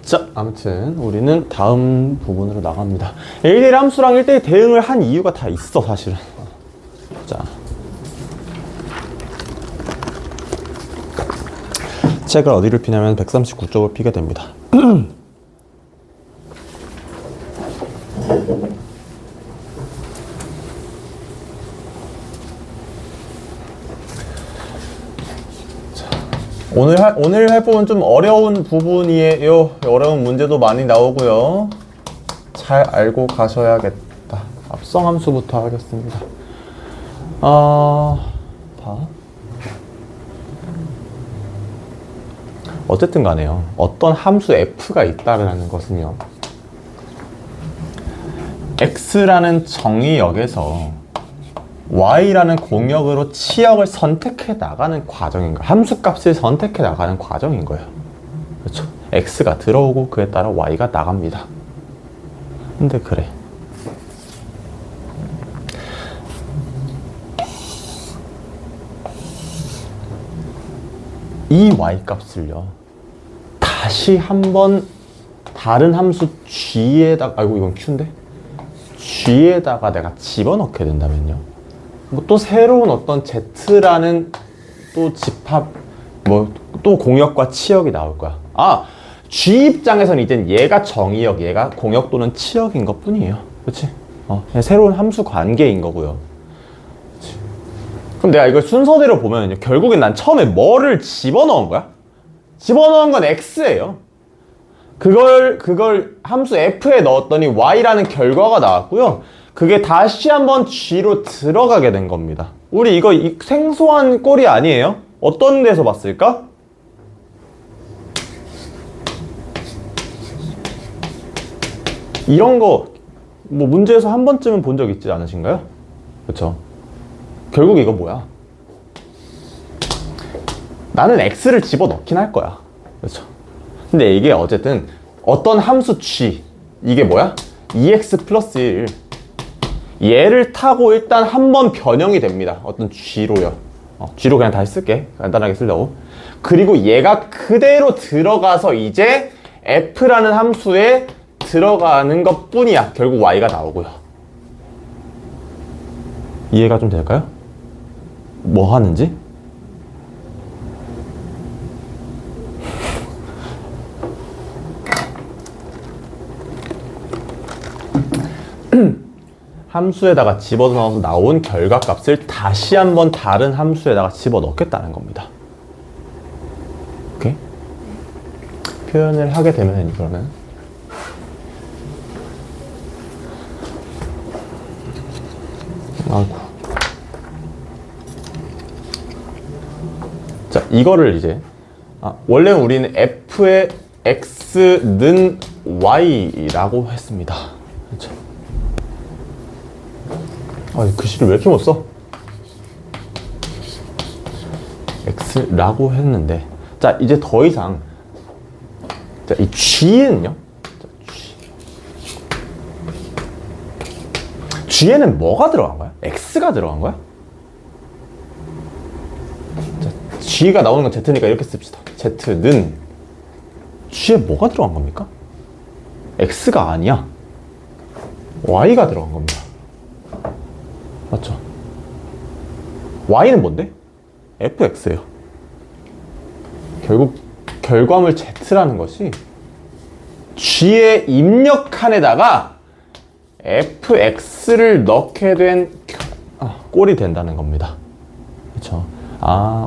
자, 아무튼 우리는 다음 부분으로 나갑니다. 1대1 함수랑 1대1 대응을 한 이유가 다 있어, 사실은. 자, 책을 어디를 피냐면 139쪽을 피게 됩니다. 오늘 할 부분 좀 어려운 부분이에요. 어려운 문제도 많이 나오고요. 잘 알고 가셔야겠다. 합성함수부터 하겠습니다. 어쨌든 간에요. 어떤 함수 f가 있다라는 것은요. x라는 정의역에서 y라는 공역으로 치역을 선택해 나가는 과정인 거예요. 함수값을 선택해 나가는 과정인 거예요. 그렇죠? x가 들어오고 그에 따라 y가 나갑니다. 근데 그래. 이 y값을요. 다시 한번 다른 함수 g에다가, 아이고 이건 q인데? g에다가 내가 집어넣게 된다면요. 뭐 또 새로운 어떤 z라는 또 집합, 뭐 또 공역과 치역이 나올 거야. g 입장에서는 이젠 얘가 정의역, 얘가 공역 또는 치역인 것 뿐이에요. 그렇지? 그냥 새로운 함수 관계인 거고요. 그치? 그럼 내가 이걸 순서대로 보면요. 결국엔 난 처음에 뭐를 집어넣은 거야? 집어넣은 건 x예요. 그걸 함수 f에 넣었더니 y라는 결과가 나왔고요. 그게 다시 한번 g로 들어가게 된 겁니다. 우리 이거 생소한 꼴이 아니에요? 어떤 데서 봤을까? 이런 거 뭐 문제에서 한 번쯤은 본 적 있지 않으신가요? 그렇죠? 결국 이거 뭐야? 나는 x를 집어넣긴 할 거야. 그렇죠? 근데 이게 어쨌든 어떤 함수 g, 이게 뭐야? 2x 플러스 1, 얘를 타고 일단 한 번 변형이 됩니다. 어떤 g로요. g로 그냥 다시 쓸게. 간단하게 쓰려고. 그리고 얘가 그대로 들어가서 이제 f라는 함수에 들어가는 것 뿐이야. 결국 y가 나오고요. 이해가 좀 될까요? 뭐 하는지? 함수에다가 집어넣어서 나온 결과값을 다시 한번 다른 함수에다가 집어넣겠다는 겁니다. 오케이? 표현을 하게 되면 그러면 자, 이거를 이제 원래 우리는 f의 x는 y라고 했습니다. 그렇죠? 글씨를 왜 이렇게 못 써? x라고 했는데, 자, 이제 더 이상, 자, 이 g는요? g에는 뭐가 들어간 거야? x가 들어간 거야? 자, g가 나오는 건 z니까 이렇게 씁시다. z는 g에 뭐가 들어간 겁니까? x가 아니야. y가 들어간 겁니다. 맞죠? y는 뭔데? fx예요. 결국 결과물 z라는 것이 g의 입력칸에다가 fx를 넣게 된 꼴이 된다는 겁니다. 그렇죠?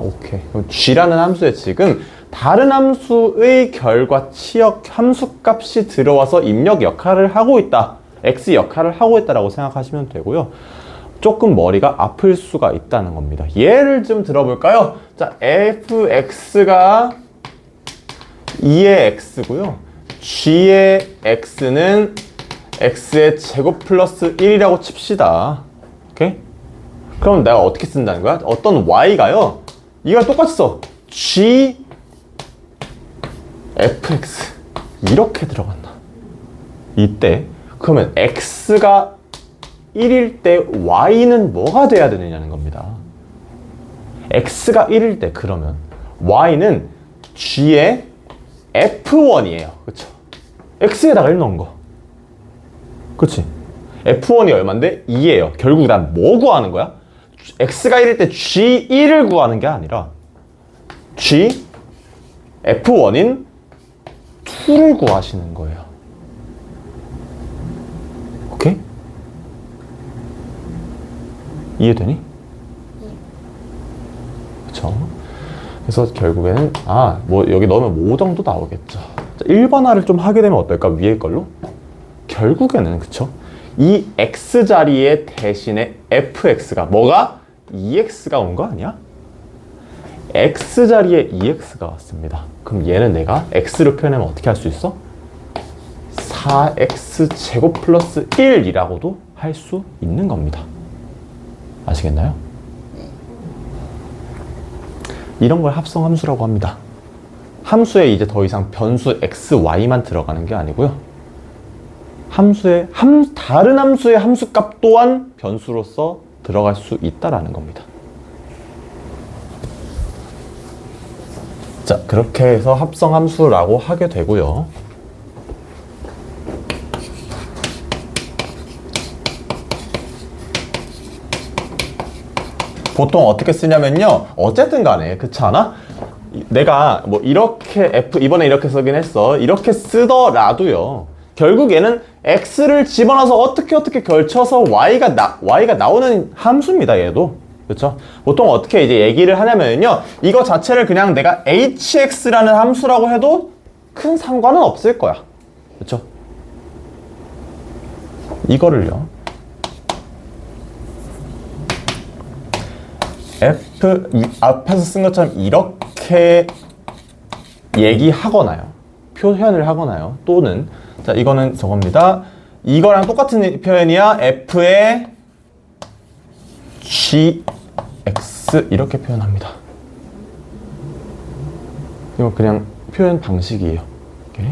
오케이. 그럼 g라는 함수에 지금 다른 함수의 결과 치역 함수값이 들어와서 입력 역할을 하고 있다. x 역할을 하고 있다라고 생각하시면 되고요. 조금 머리가 아플 수가 있다는 겁니다. 예를 좀 들어볼까요? 자, fx가 2의 x고요. g의 x는 x의 제곱 플러스 1이라고 칩시다. 오케이? 그럼 내가 어떻게 쓴다는 거야? 어떤 y가요. 이거 똑같이 써. g fx 이렇게 들어간다. 이때 그러면 x가 1일 때 y는 뭐가 돼야 되느냐는 겁니다. x가 1일 때 그러면 y는 g의 f1이에요. 그렇죠? x에다가 1 넣은 거. 그치? f1이 얼만데? 2예요. 결국 난 뭐 구하는 거야? x가 1일 때 g1을 구하는 게 아니라 g f1인 2를 구하시는 거예요. 오케이? 이해되니? 그쵸? 그래서 결국에는 뭐 여기 넣으면 5 정도 나오겠죠. 자, 1번화를 좀 하게 되면 어떨까? 위에 걸로? 결국에는 그쵸? 이 x 자리에 대신에 fx가 뭐가? 2x가 온 거 아니야? x 자리에 2x가 왔습니다. 그럼 얘는 내가 x로 표현하면 어떻게 할 수 있어? 4x 제곱 플러스 1이라고도 할 수 있는 겁니다. 아시겠나요? 이런 걸 합성함수라고 합니다. 함수에 이제 더 이상 변수 x, y만 들어가는 게 아니고요. 다른 함수의 함수값 또한 변수로서 들어갈 수 있다라는 겁니다. 자, 그렇게 해서 합성함수라고 하게 되고요. 보통 어떻게 쓰냐면요. 어쨌든 간에 그렇지 않아? 내가 뭐 이렇게 이번에 이렇게 쓰긴 했어. 이렇게 쓰더라도요. 결국 얘는 x를 집어넣어서 어떻게 걸쳐서 y가 나오는 함수입니다. 얘도. 그렇죠? 보통 어떻게 이제 얘기를 하냐면요. 이거 자체를 그냥 내가 hx라는 함수라고 해도 큰 상관은 없을 거야. 그렇죠? 이거를요. 앞에서 쓴 것처럼 이렇게 얘기하거나요. 표현을 하거나요. 또는 자, 이거는 저겁니다. 이거랑 똑같은 표현이야. f의 gx 이렇게 표현합니다. 이거 그냥 표현 방식이에요. 오케이?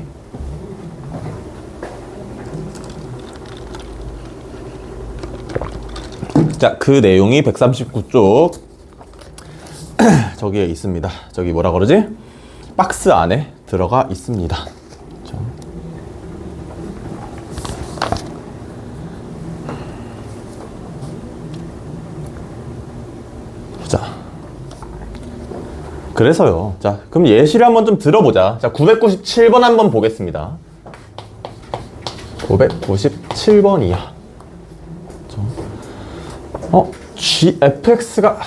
자, 그 내용이 139쪽 저기에 있습니다. 저기 뭐라 그러지? 박스 안에 들어가 있습니다. 자, 그래서요. 자, 그럼 예시를 한번 좀 들어보자. 자, 997번 한번 보겠습니다. 997번이야. gfx가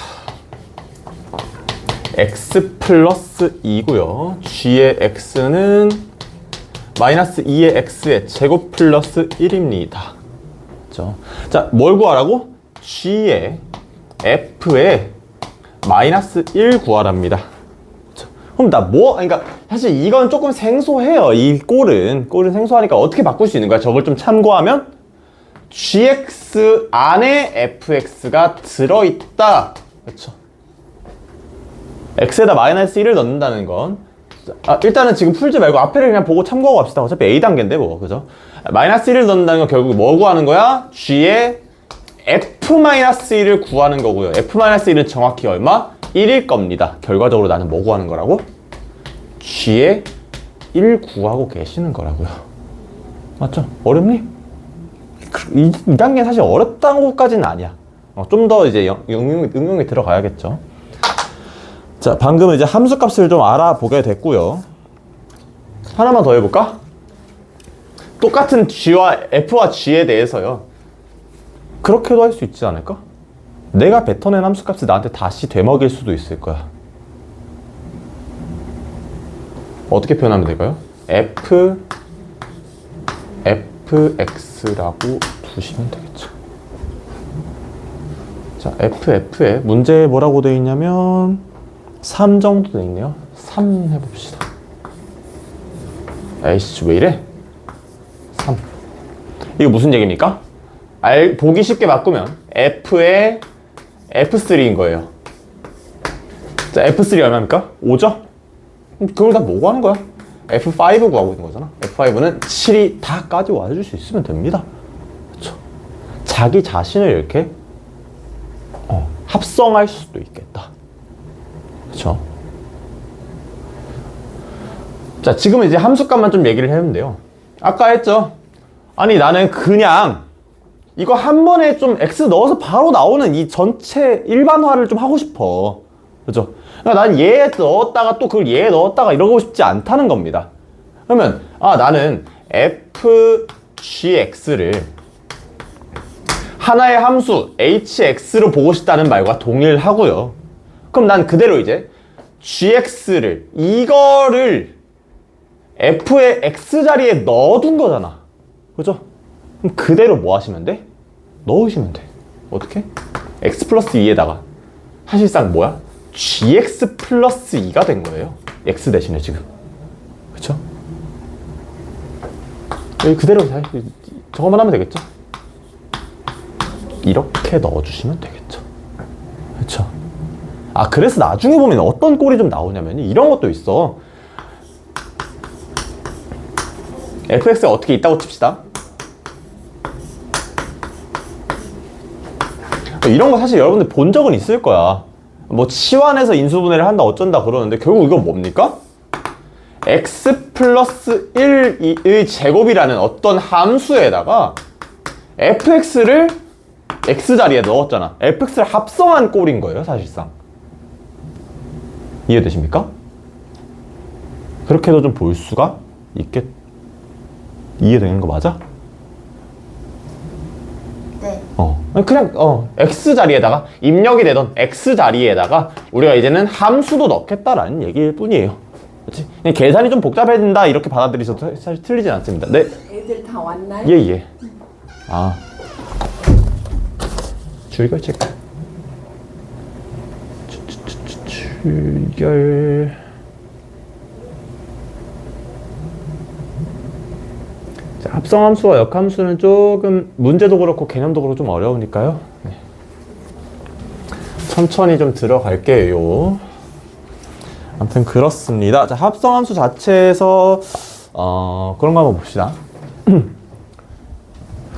x 플러스 2고요. g의 x는 마이너스 2의 x의 제곱 플러스 1입니다. 그렇죠? 자, 뭘 구하라고? g의 f의 마이너스 1 구하랍니다. 그렇죠? 그럼 그러니까 사실 이건 조금 생소해요. 이 꼴은 생소하니까 어떻게 바꿀 수 있는 거야? 저걸 좀 참고하면 gx 안에 fx가 들어있다. 그렇죠? x에다 마이너스 1을 넣는다는 건 일단은 지금 풀지 말고 앞에를 그냥 보고 참고하고 갑시다. 어차피 A단계인데 뭐. 그죠? 마이너스 1을 넣는다는 건 결국 뭐 구하는 거야? g의 f-1을 구하는 거고요. f-1은 정확히 얼마? 1일 겁니다. 결과적으로 나는 뭐 구하는 거라고? g의 1 구하고 계시는 거라고요. 맞죠? 어렵니? 이 단계는 사실 어렵다고까지는 아니야. 좀 더 이제 응용이 들어가야겠죠. 자, 방금 이제 함수값을 좀 알아보게 됐고요. 하나만 더 해볼까? 똑같은 f와 g에 대해서요. 그렇게도 할 수 있지 않을까? 내가 뱉어낸 함수값이 나한테 다시 되먹일 수도 있을 거야. 어떻게 표현하면 될까요? fx라고 두시면 되겠죠. 자, ff에 문제에 뭐라고 되어 있냐면 3 정도 되어 있네요. 3 해봅시다. 에이씨, 왜 이래? 3. 이거 무슨 얘기입니까? 보기 쉽게 바꾸면 f의 f3인 거예요. 자, f3 얼마입니까? 5죠? 그걸 다 뭐 구하는 거야? f5 구하고 있는 거잖아. f5는 7이 다까지 와줄 수 있으면 됩니다. 그렇죠? 자기 자신을 이렇게 합성할 수도 있겠다. 그렇죠? 자, 지금 이제 함수값만 좀 얘기를 해보면 돼요. 아까 했죠. 아니 나는 그냥 이거 한 번에 좀 x 넣어서 바로 나오는 이 전체 일반화를 좀 하고 싶어. 그죠? 그러니까 난 얘 넣었다가 또 그걸 얘 넣었다가 이러고 싶지 않다는 겁니다. 그러면 나는 fgx를 하나의 함수 hx로 보고 싶다는 말과 동일하고요. 그럼 난 그대로 이제 gx를 이거를 f의 x 자리에 넣어둔 거잖아. 그죠? 그럼 그대로 뭐 하시면 돼? 넣으시면 돼. 어떻게? x 플러스 2에다가 사실상 뭐야? gx 플러스 2가 된 거예요. x 대신에 지금. 그쵸? 여기 그대로 저것만 하면 되겠죠? 이렇게 넣어주시면 되겠죠. 그쵸? 그래서 나중에 보면 어떤 꼴이 좀 나오냐면 이런 것도 있어. fx가 어떻게 있다고 칩시다. 이런 거 사실 여러분들 본 적은 있을 거야. 뭐 치환해서 인수분해를 한다 어쩐다 그러는데 결국 이건 뭡니까? x 플러스 1의 제곱이라는 어떤 함수에다가 fx를 x 자리에 넣었잖아. fx를 합성한 꼴인 거예요 사실상. 이해되십니까? 그렇게도 좀 볼 수가 이해되는 거 맞아? 네. 그냥 x 자리에다가 입력이 되던 x 자리에다가 우리가 이제는 함수도 넣겠다라는 얘기일 뿐이에요. 그렇지? 계산이 좀 복잡해진다 이렇게 받아들이셔도 사실 틀리진 않습니다. 네. 애들 다 왔나요? 예. 줄결 체크. 줄결. 자, 합성함수와 역함수는 조금 문제도 그렇고 개념도 그렇고 좀 어려우니까요. 네. 천천히 좀 들어갈게요. 아무튼 그렇습니다. 자, 합성함수 자체에서 그런 거 한번 봅시다.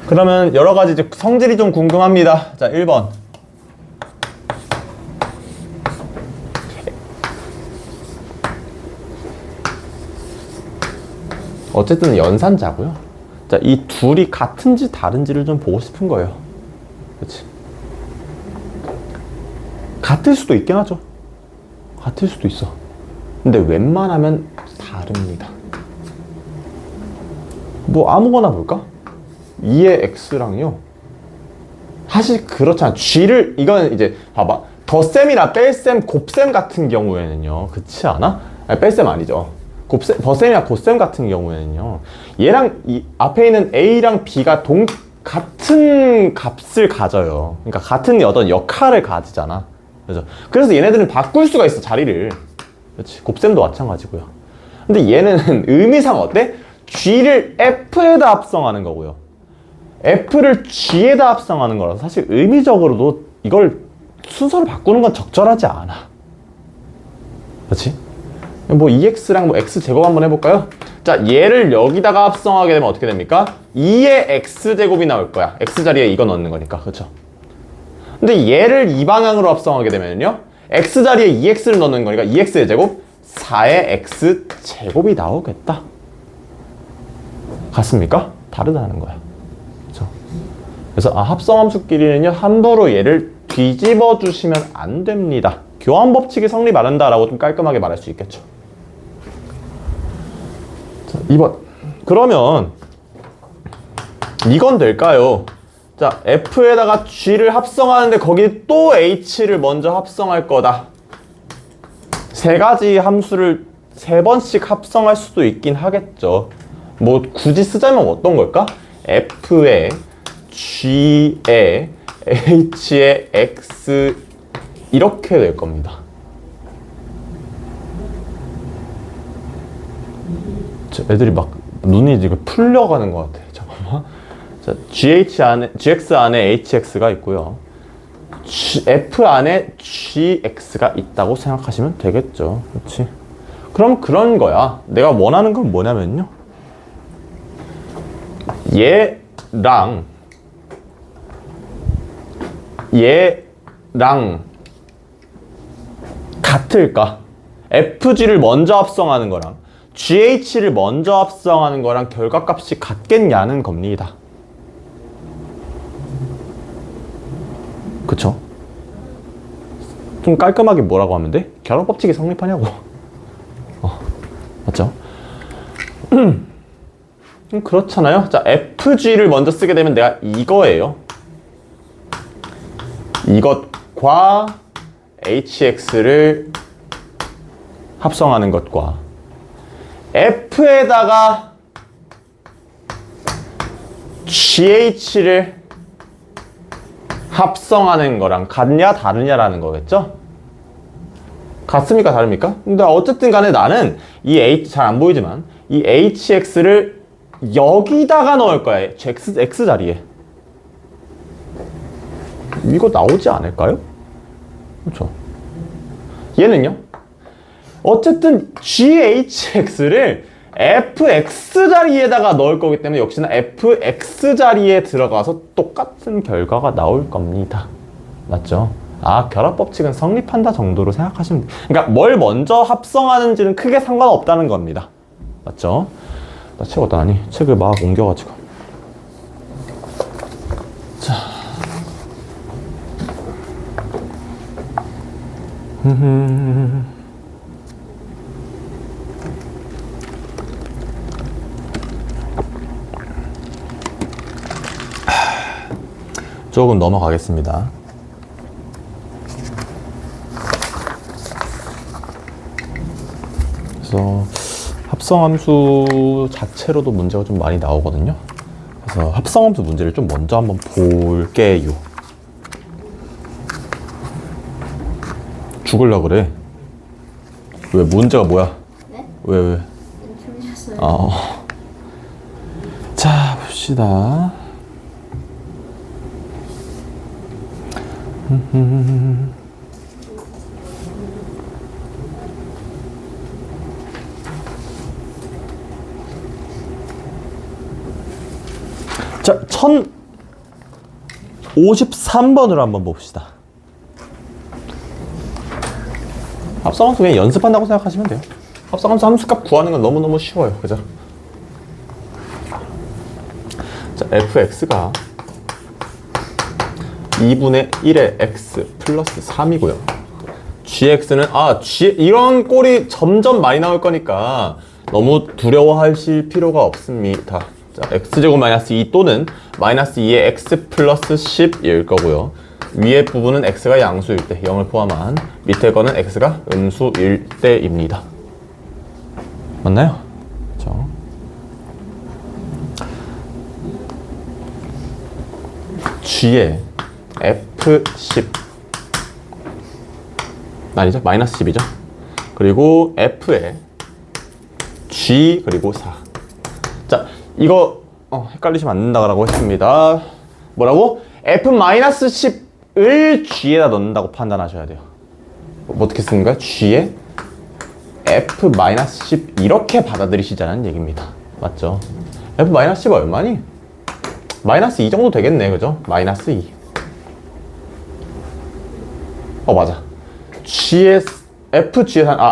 그러면 여러 가지 이제 성질이 좀 궁금합니다. 자, 1번. 어쨌든 연산자고요. 자, 이 둘이 같은지 다른지를 좀 보고 싶은 거예요. 그렇지? 같을 수도 있긴 하죠. 같을 수도 있어. 근데 웬만하면 다릅니다. 뭐 아무거나 볼까? 2의 x랑요. 사실 그렇잖아. g를 이건 이제 봐봐. 덧셈이나 뺄셈, 곱셈 같은 경우에는요. 그렇지 않아? 아니, 뺄셈 아니죠. 덧셈이나 곱셈 같은 경우에는요. 얘랑 이 앞에 있는 a랑 b가 같은 값을 가져요. 그러니까 같은 어떤 역할을 가지잖아. 그죠? 그래서 얘네들은 바꿀 수가 있어, 자리를. 그렇지? 곱셈도 마찬가지고요. 근데 얘는 의미상 어때? g를 f에다 합성하는 거고요. f를 g에다 합성하는 거라서 사실 의미적으로도 이걸 순서를 바꾸는 건 적절하지 않아. 그렇지? 뭐 2x랑 뭐 x제곱 한번 해볼까요? 자, 얘를 여기다가 합성하게 되면 어떻게 됩니까? 2의 x제곱이 나올 거야. x 자리에 이거 넣는 거니까. 그렇죠? 근데 얘를 이 방향으로 합성하게 되면요, x 자리에 2x를 넣는 거니까 2x의 제곱 4의 x제곱이 나오겠다. 같습니까? 다르다는 거야. 그렇죠? 그래서 합성함수끼리는요, 함부로 얘를 뒤집어 주시면 안 됩니다. 교환 법칙이 성립 안 한다라고 좀 깔끔하게 말할 수 있겠죠. 자, 2번. 그러면 이건 될까요? 자, f에다가 g를 합성하는데 거기 또 h를 먼저 합성할 거다. 세 가지 함수를 세 번씩 합성할 수도 있긴 하겠죠. 뭐 굳이 쓰자면 어떤 걸까? f에 g에 h에 x 이렇게 될 겁니다. 애들이 막 눈이 지금 풀려가는 것 같아. 잠깐만. 자, gx 안에 hx가 있고요. f 안에 gx가 있다고 생각하시면 되겠죠. 그렇지? 그럼 그런 거야. 내가 원하는 건 뭐냐면요, 얘랑 같을까? fg를 먼저 합성하는 거랑 GH를 먼저 합성하는 거랑 결과값이 같겠냐는 겁니다. 그쵸? 좀 깔끔하게 뭐라고 하면 돼? 결합법칙이 성립하냐고. 맞죠? 그렇잖아요. 자, FG를 먼저 쓰게 되면 내가 이거예요. 이것과 HX를 합성하는 것과 F에다가 GH를 합성하는 거랑 같냐 다르냐라는 거겠죠? 같습니까 다릅니까? 근데 어쨌든 간에 나는 이 H 잘 안 보이지만 이 HX를 여기다가 넣을 거야. X 자리에. 이거 나오지 않을까요? 그렇죠. 얘는요? 어쨌든 GHX를 FX 자리에다가 넣을 거기 때문에 역시나 FX 자리에 들어가서 똑같은 결과가 나올 겁니다. 맞죠? 아, 결합법칙은 성립한다 정도로 생각하시면 돼요. 그러니까 뭘 먼저 합성하는지는 크게 상관없다는 겁니다. 맞죠? 나 책 어디다 놨니? 책을 막 옮겨가지고. 자. 조금 넘어가겠습니다. 그래서 합성함수 자체로도 문제가 좀 많이 나오거든요. 그래서 합성함수 문제를 좀 먼저 한번 볼게요. 죽을라 그래. 왜 문제가 뭐야? 네? 왜? 틀리셨어요. 자, 봅시다. 자, 1053번으로 한번 봅시다. 합성함수 그냥 연습한다고 생각하시면 돼요. 합성함수 함수값 구하는 건 너무너무 쉬워요. 그죠? 자, fx가 2분의 1의 x 플러스 3이고요. gx는 이런 꼴이 점점 많이 나올 거니까 너무 두려워하실 필요가 없습니다. 자, x제곱 마이너스 2 또는 마이너스 2의 x 플러스 10일 거고요. 위에 부분은 x가 양수일 때 0을 포함한, 밑에 거는 x가 음수일 때입니다. 맞나요? 그렇죠? g의 f10 아니죠? 마이너스 10이죠? 그리고 f의 g 그리고 4. 자, 이거 헷갈리시면 안 된다고 했습니다. 뭐라고? f-10을 g에다 넣는다고 판단하셔야 돼요. 어떻게 쓰는 거야? g에 f-10 이렇게 받아들이시자는 얘기입니다. 맞죠? f-10 얼마니? 마이너스 2 정도 되겠네. 그죠? 마이너스 2. 맞아.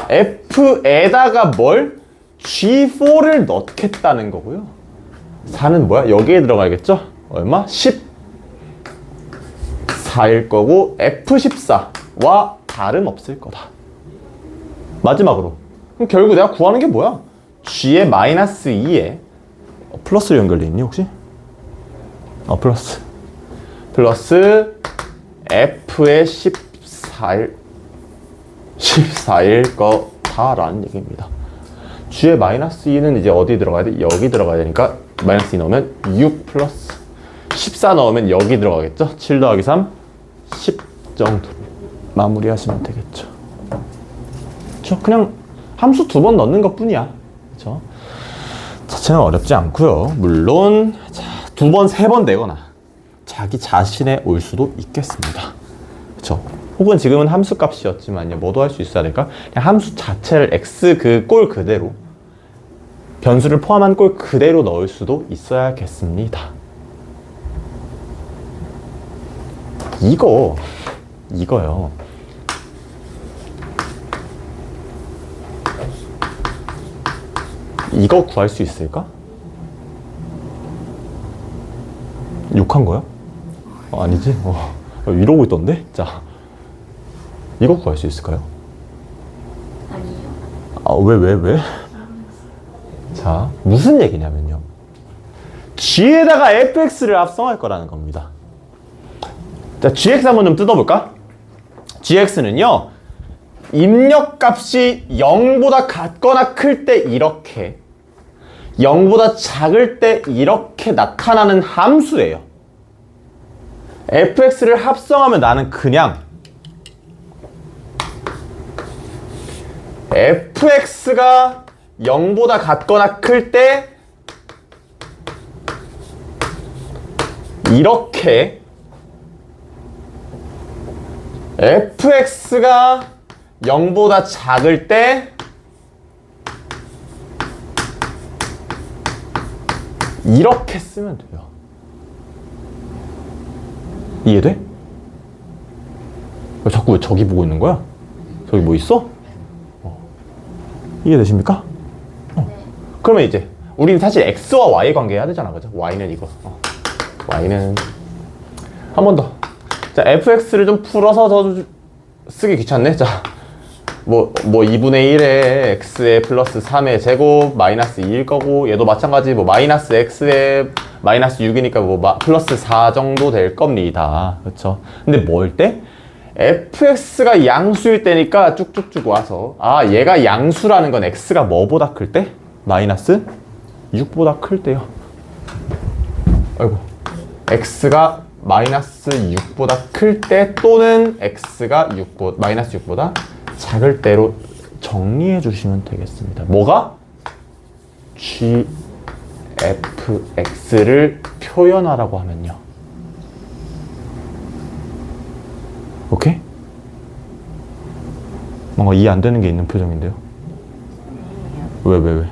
F에다가 뭘? G4를 넣겠다는 거고요. 4는 뭐야? 여기에 들어가야겠죠? 얼마? 14일 거고 F14와 다름없을 거다. 마지막으로. 그럼 결국 내가 구하는 게 뭐야? G의 마이너스 2에 플러스로 연결돼 있니 혹시? 플러스 F의 14일 거다라는 얘기입니다. G의 마이너스 2는 이제 어디 들어가야 돼? 여기 들어가야 되니까 마이너스 2 넣으면 6 플러스 14 넣으면 여기 들어가겠죠? 7 더하기 3 10 정도로 마무리하시면 되겠죠. 그렇죠? 그냥 함수 2번 넣는 것 뿐이야. 그렇죠? 자체는 어렵지 않고요. 물론 2번, 3번 되거나 자기 자신에 올 수도 있겠습니다. 그렇죠? 혹은 지금은 함수 값이었지만요. 뭐도 할 수 있어야 될까? 그냥 함수 자체를 x 그 꼴 그대로, 변수를 포함한 꼴 그대로 넣을 수도 있어야겠습니다. 이거요. 이거 구할 수 있을까? 6한 거야? 아니지? 이러고 있던데? 자, 이거 구할 수 있을까요? 아니요. 왜? 자, 무슨 얘기냐면요. g에다가 fx를 합성할 거라는 겁니다. 자, gx 한번 좀 뜯어볼까? gx는요, 입력값이 0보다 같거나 클 때 이렇게, 0보다 작을 때 이렇게 나타나는 함수예요. fx를 합성하면 나는 그냥 fx가 0보다 같거나 클 때 이렇게 fx가 0보다 작을 때 이렇게 쓰면 돼요. 이해돼? 자꾸 왜 저기 보고 있는 거야? 저기 뭐 있어? 이해되십니까? 네. 그러면 이제 우리는 사실 x와 y 관계 해야 되잖아, 그죠? y는 이거, y는 한 번 더. 자, fx를 좀 풀어서 더 쓰기 귀찮네. 자, 뭐 2분의 1에 x의 플러스 3의 제곱 마이너스 2일 거고, 얘도 마찬가지 뭐 마이너스 x의 마이너스 6이니까 뭐 플러스 4 정도 될 겁니다. 그렇죠? 근데 뭘 때? fx가 양수일 때니까 쭉쭉쭉 와서, 아, 얘가 양수라는 건 x가 뭐보다 클 때? 마이너스 6보다 클 때요. 아이고. x가 마이너스 6보다 클 때 또는 x가 마이너스 6보다 작을 때로 정리해 주시면 되겠습니다. 뭐가? gfx를 표현하라고 하면요. 오케이? 뭔가 이해 안 되는 게 있는 표정인데요. 왜?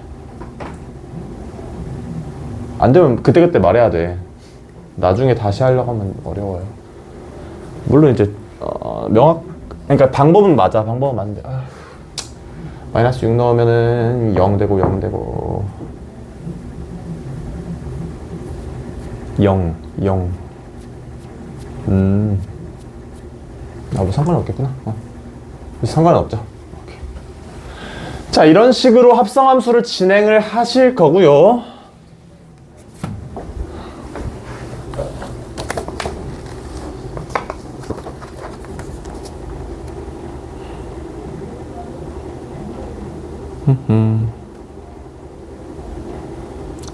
안 되면 그때그때 말해야 돼. 나중에 다시 하려고 하면 어려워요. 물론 이제 그러니까 방법은 맞아. 방법은 맞는데 마이너스 6 넣으면은 0 되고 0 되고 0 뭐 상관은 없겠구나. 상관은 없죠. 오케이. 자, 이런 식으로 합성함수를 진행을 하실 거고요.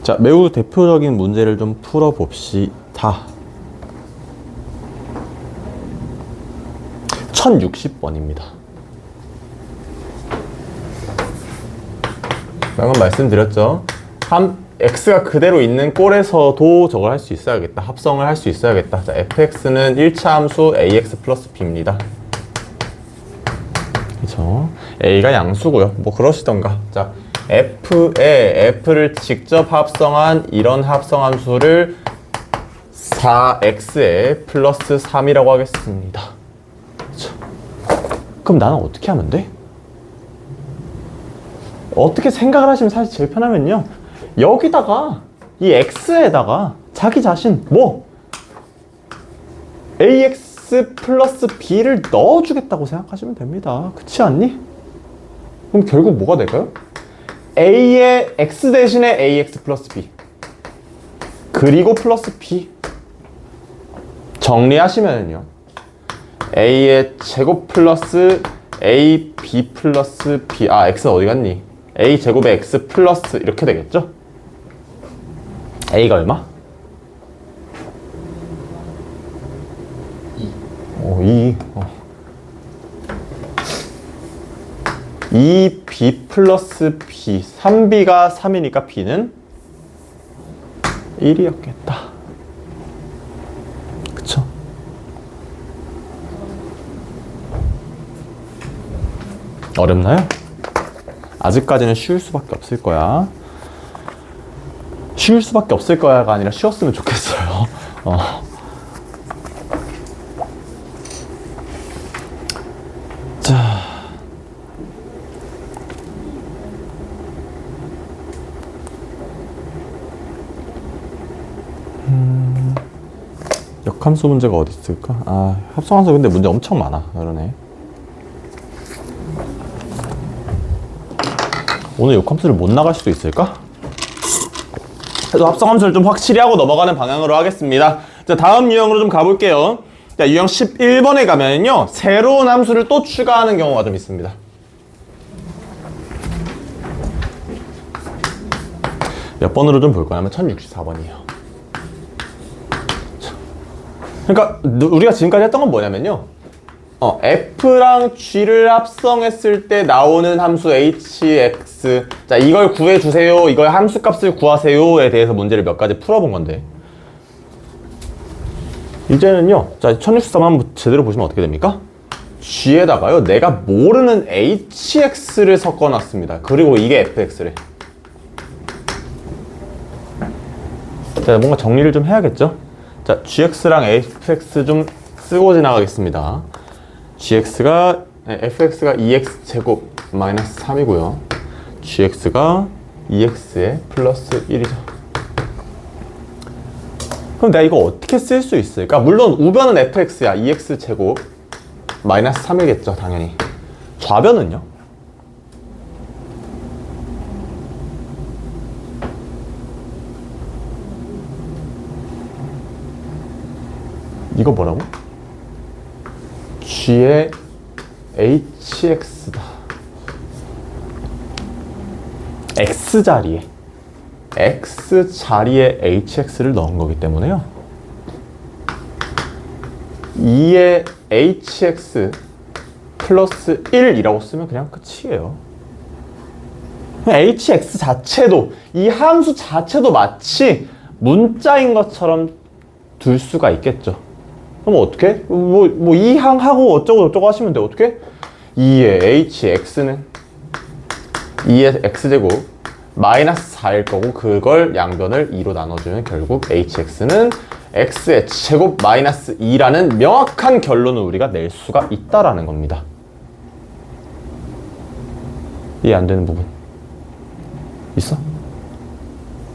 자, 매우 대표적인 문제를 좀 풀어봅시다. 1060번입니다. 방금 말씀드렸죠. x가 그대로 있는 꼴에서도 저걸 할 수 있어야겠다. 합성을 할 수 있어야겠다. 자, fx는 1차 함수 ax 플러스 b입니다. 그렇죠. a가 양수고요. 뭐 그러시던가. 자, f에 f를 직접 합성한 이런 합성함수를 4x에 플러스 3이라고 하겠습니다. 그렇죠. 그럼 나는 어떻게 하면 돼? 어떻게 생각을 하시면 사실 제일 편하면요, 여기다가 이 x에다가 자기 자신 ax 플러스 b를 넣어주겠다고 생각하시면 됩니다. 그렇지 않니? 그럼 결국 뭐가 될까요? a의 x 대신에 ax 플러스 b 그리고 플러스 b 정리하시면요, a의 제곱 플러스 ab 플러스 b, x는 어디 갔니? a 제곱에 x 플러스 이렇게 되겠죠? a가 얼마? 2. 2b 플러스 b, 3b가 3이니까 b는 1이었겠다. 그쵸? 어렵나요? 아직까지는 쉬울 수밖에 없을 거야. 쉬울 수밖에 없을 거야가 아니라 쉬웠으면 좋겠어요. 자, 역함수 문제가 어디 있을까? 아, 합성함수 근데 문제 엄청 많아. 그러네. 오늘 역함수를 못 나갈 수도 있을까? 그래도 합성함수를 좀 확실히 하고 넘어가는 방향으로 하겠습니다. 자, 다음 유형으로 좀 가볼게요. 자, 유형 11번에 가면요, 새로운 함수를 또 추가하는 경우가 좀 있습니다. 몇 번으로 좀 볼 거냐면 1064번이에요. 그러니까 우리가 지금까지 했던 건 뭐냐면요, F랑 G를 합성했을 때 나오는 함수 hx, 자, 이걸 구해주세요, 이걸 함수값을 구하세요에 대해서 문제를 몇 가지 풀어본 건데, 이제는요, 자, 1064번 한번 제대로 보시면 어떻게 됩니까? G에다가요, 내가 모르는 hx를 섞어놨습니다. 그리고 이게 fx래. 자, 뭔가 정리를 좀 해야겠죠? 자, gx랑 fx 좀 쓰고 지나가겠습니다. fx가 2x 제곱 마이너스 3이고요. gx가 2x에 플러스 1이죠. 그럼 내가 이거 어떻게 쓸 수 있을까? 물론 우변은 fx야. 2x 제곱 마이너스 3이겠죠, 당연히. 좌변은요? 이거 뭐라고? G의 hx다. x자리에 hx를 넣은 거기 때문에요, 2의 hx 플러스 1이라고 쓰면 그냥 끝이에요. hx 자체도, 이 함수 자체도 마치 문자인 것처럼 둘 수가 있겠죠. 그럼 어떻게? 이 항하고 어쩌고 저쩌고 하시면 돼. 어떻게? 2의 hx는 2의 x제곱 마이너스 4일 거고, 그걸 양변을 2로 나눠주면 결국 hx는 x의 제곱 마이너스 2라는 명확한 결론을 우리가 낼 수가 있다라는 겁니다. 이해 안 되는 부분 있어?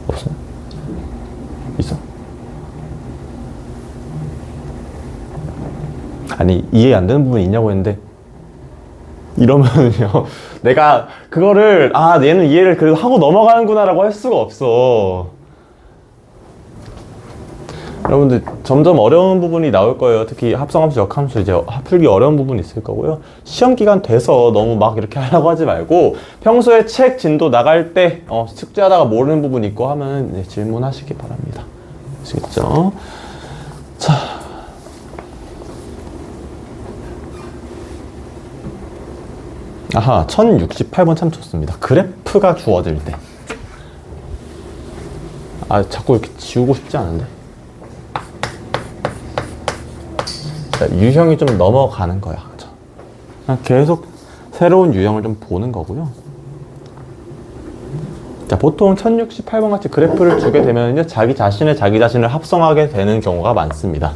없어? 있어? 아니, 이해 안 되는 부분이 있냐고 했는데, 이러면요, 내가 그거를, 얘는 이해를 그래도 하고 넘어가는구나 라고 할 수가 없어. 여러분들 점점 어려운 부분이 나올 거예요. 특히 합성함수, 역함수 이제 풀기 어려운 부분이 있을 거고요. 시험 기간 돼서 너무 막 이렇게 하려고 하지 말고, 평소에 책 진도 나갈 때 숙제하다가 모르는 부분 있고 하면 질문하시기 바랍니다. 아시겠죠? 자, 아하, 1068번 참 좋습니다. 그래프가 주어질 때. 자꾸 이렇게 지우고 싶지 않은데. 자, 유형이 좀 넘어가는 거야. 그죠? 그냥 계속 새로운 유형을 좀 보는 거고요. 자, 보통 1068번 같이 그래프를 주게 되면요, 자기 자신을 합성하게 되는 경우가 많습니다.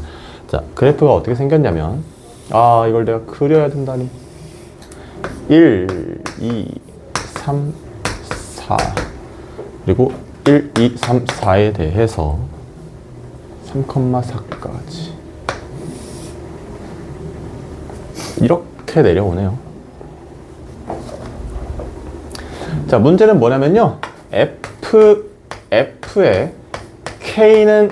자, 그래프가 어떻게 생겼냐면, 이걸 내가 그려야 된다니. 1, 2, 3, 4 그리고 1, 2, 3, 4에 대해서 3,4까지 이렇게 내려오네요. 자, 문제는 뭐냐면요, F의 K는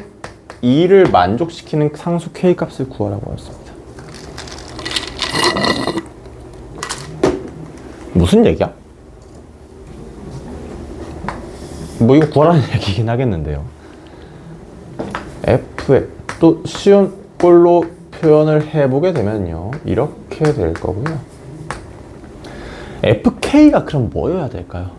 2를 만족시키는 상수 K 값을 구하라고 했습니다. 무슨 얘기야? 이거 구하라는 얘기긴 하겠는데요. F에 또 쉬운 꼴로 표현을 해보게 되면요, 이렇게 될 거고요. FK가 그럼 뭐여야 될까요?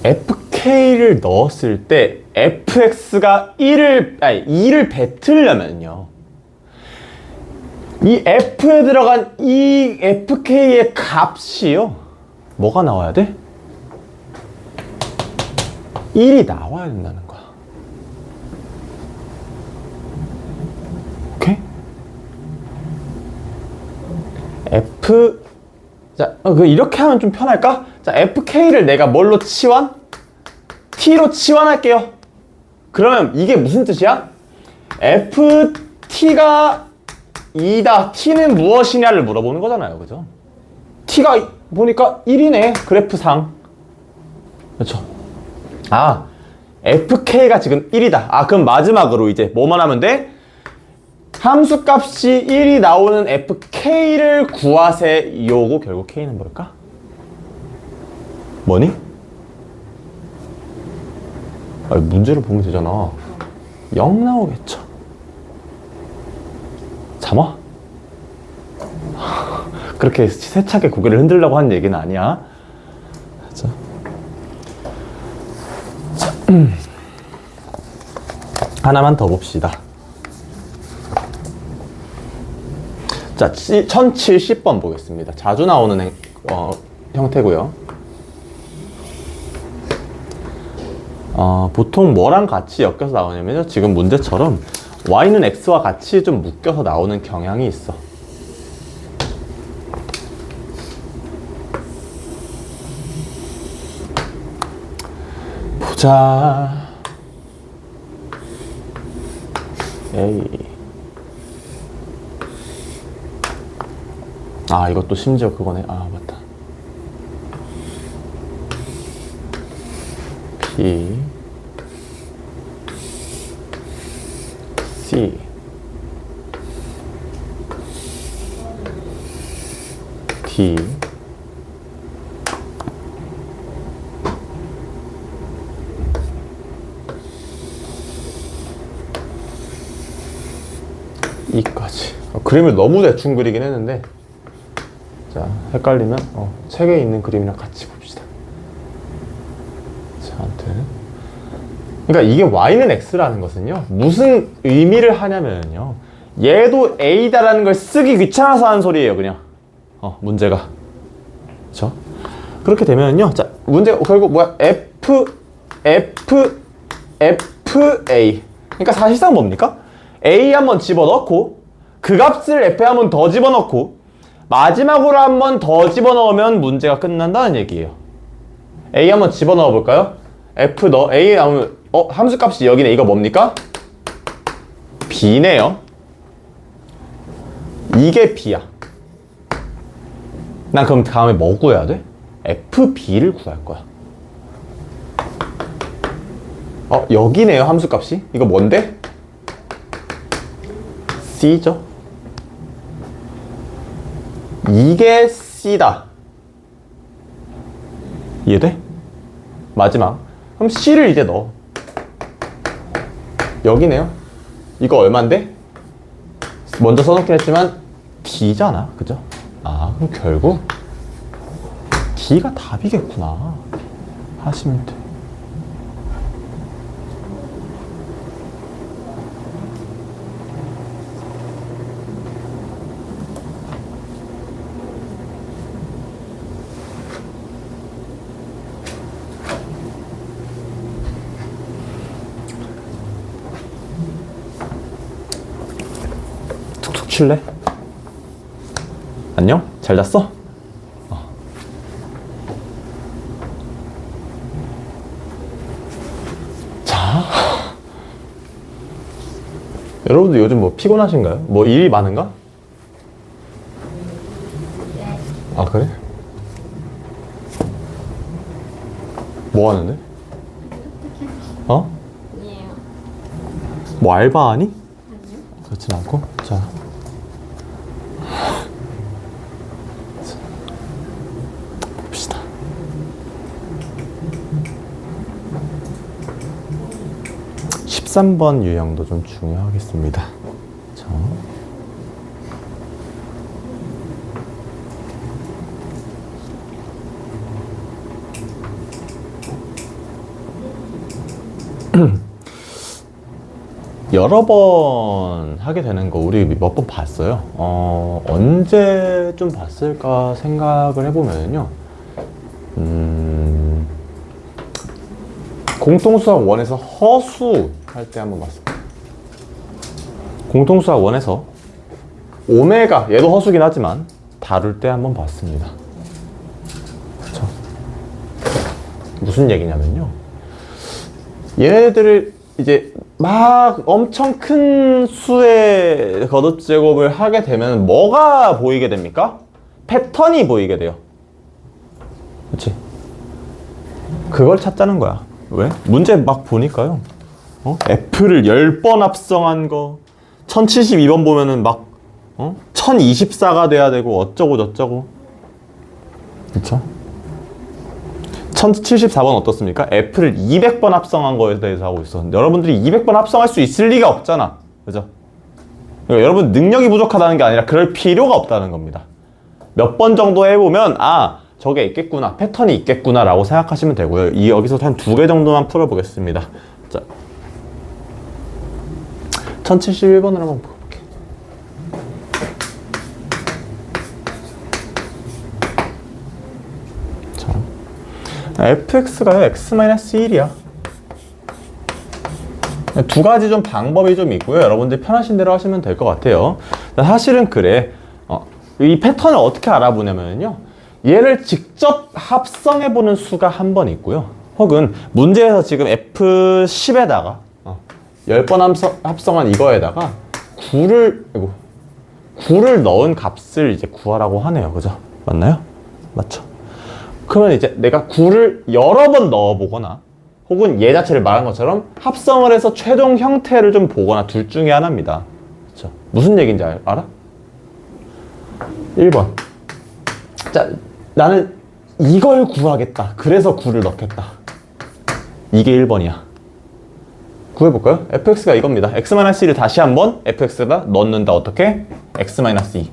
FK를 넣었을 때 fx가 2를 뱉으려면요, 이 f에 들어간 이 fk의 값이요, 뭐가 나와야 돼? 1이 나와야 된다는 거야. 오케이? 자, 이렇게 하면 좀 편할까? 자, fk를 내가 뭘로 치환? t로 치환할게요. 그러면 이게 무슨 뜻이야? ft가 2다. t는 무엇이냐를 물어보는 거잖아요. 그죠? t가 보니까 1이네. 그래프상. 그렇죠? 아, fk가 지금 1이다. 아, 그럼 마지막으로 이제 뭐만 하면 돼? 함수값이 1이 나오는 fk를 구하세요고. 결국 k는 뭘까? 뭐니? 아니, 문제를 보면 되잖아. 0 나오겠죠. 잠아? 그렇게 세차게 고개를 흔들려고 하는 얘기는 아니야. 자, 하나만 더 봅시다. 자, 1070번 보겠습니다. 자주 나오는 형태고요. 보통 뭐랑 같이 엮여서 나오냐면요. 지금 문제처럼 y는 x와 같이 좀 묶여서 나오는 경향이 있어. 보자. 에이. 아, 이것도 심지어 그거네. 아, 맞다. P C D E까지. 그림을 너무 대충 그리긴 했는데, 자, 헷갈리면 책에 있는 그림이랑 같이 봅시다. 자, 아무튼 그러니까 이게 y는 x라는 것은요, 무슨 의미를 하냐면요, 얘도 a다라는 걸 쓰기 귀찮아서 하는 소리예요. 그냥 문제가. 그렇죠? 그렇게 되면요, 자, 문제가 결국 뭐야? a. 그러니까 사실상 뭡니까? a 한번 집어넣고 그 값을 f에 한번 더 집어넣고 마지막으로 한번 더 집어넣으면 문제가 끝난다는 얘기예요. a 한번 집어넣어 볼까요? f 넣어. a 나오면 함수값이 여기네. 이거 뭡니까? b네요. 이게 b야. 난 그럼 다음에 뭐 구해야 돼? fb를 구할 거야. 여기네요. 함수값이. 이거 뭔데? c죠. 이게 c다. 이해돼? 마지막. 그럼 c를 이제 넣어. 여기네요. 이거 얼만데? 먼저 써놓긴 했지만 d잖아. 그죠? 아, 그럼 결국 d가 답이겠구나 하시면 돼. 툭툭 칠래? 안녕? 잘 잤어? 자, 여러분들 요즘 뭐 피곤하신가요? 뭐 일이 많은가? 아, 그래? 뭐 하는데? 아니에요. 뭐 알바하니? 아니요. 그렇진 않고. 자, 봅시다. (13번) 유형도 좀 중요하겠습니다. 자, 여러 번 하게 되는 거 우리 몇 번 봤어요. 언제 좀 봤을까 생각을 해보면요, 공통수학 1에서 허수 할 때 한번 봤어요. 공통수학 1에서 오메가, 얘도 허수긴 하지만 다룰 때 한번 봤습니다. 무슨 얘기냐면요. 얘네들을 이제 막 엄청 큰 수의 거듭 제곱을 하게 되면 뭐가 보이게 됩니까? 패턴이 보이게 돼요. 그렇지? 그걸 찾자는 거야. 왜? 문제 막 보니까요. F를 10번 합성한 거 1072번 보면은 막 1024가 돼야 되고 어쩌고 저쩌고. 그쵸? 1074번 어떻습니까? F를 200번 합성한 거에 대해서 하고 있어. 여러분들이 200번 합성할 수 있을 리가 없잖아. 그죠? 그러니까 여러분 능력이 부족하다는 게 아니라 그럴 필요가 없다는 겁니다. 몇 번 정도 해보면 아 저게 있겠구나, 패턴이 있겠구나 라고 생각하시면 되고요. 여기서 한 2개 정도만 풀어보겠습니다. 자, 1071번을 한번 볼게요. fx가요 x-1이야. 두 가지 좀 방법이 좀 있고요. 여러분들 편하신 대로 하시면 될 것 같아요. 사실은 그래. 이 패턴을 어떻게 알아보냐면요. 얘를 직접 합성해보는 수가 한 번 있고요. 혹은 문제에서 지금 f10에다가 10번 합성한 이거에다가 9를 넣은 값을 이제 구하라고 하네요. 그죠? 맞나요? 맞죠? 그러면 이제 내가 9를 여러 번 넣어보거나 혹은 얘 자체를 말한 것처럼 합성을 해서 최종 형태를 좀 보거나 둘 중에 하나입니다. 그쵸? 무슨 얘기인지 알아? 1번. 자, 나는 이걸 구하겠다. 그래서 9를 넣겠다. 이게 1번이야. 구해볼까요? fx가 이겁니다. x-1을 다시 한번 fx에다 넣는다. 어떻게? x-2.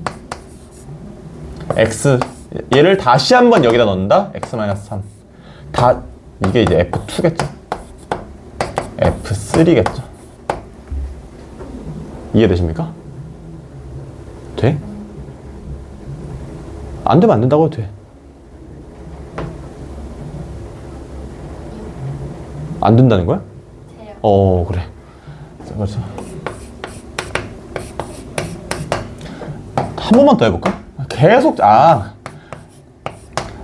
얘를 다시 한번 여기다 넣는다. x-3. 이게 이제 f2겠죠. f3겠죠. 이해되십니까? 돼? 안 되면 안 된다고 해도 돼. 안 된다는 거야? 돼요. 그래. 그래서 한 번만 더 해볼까? 계속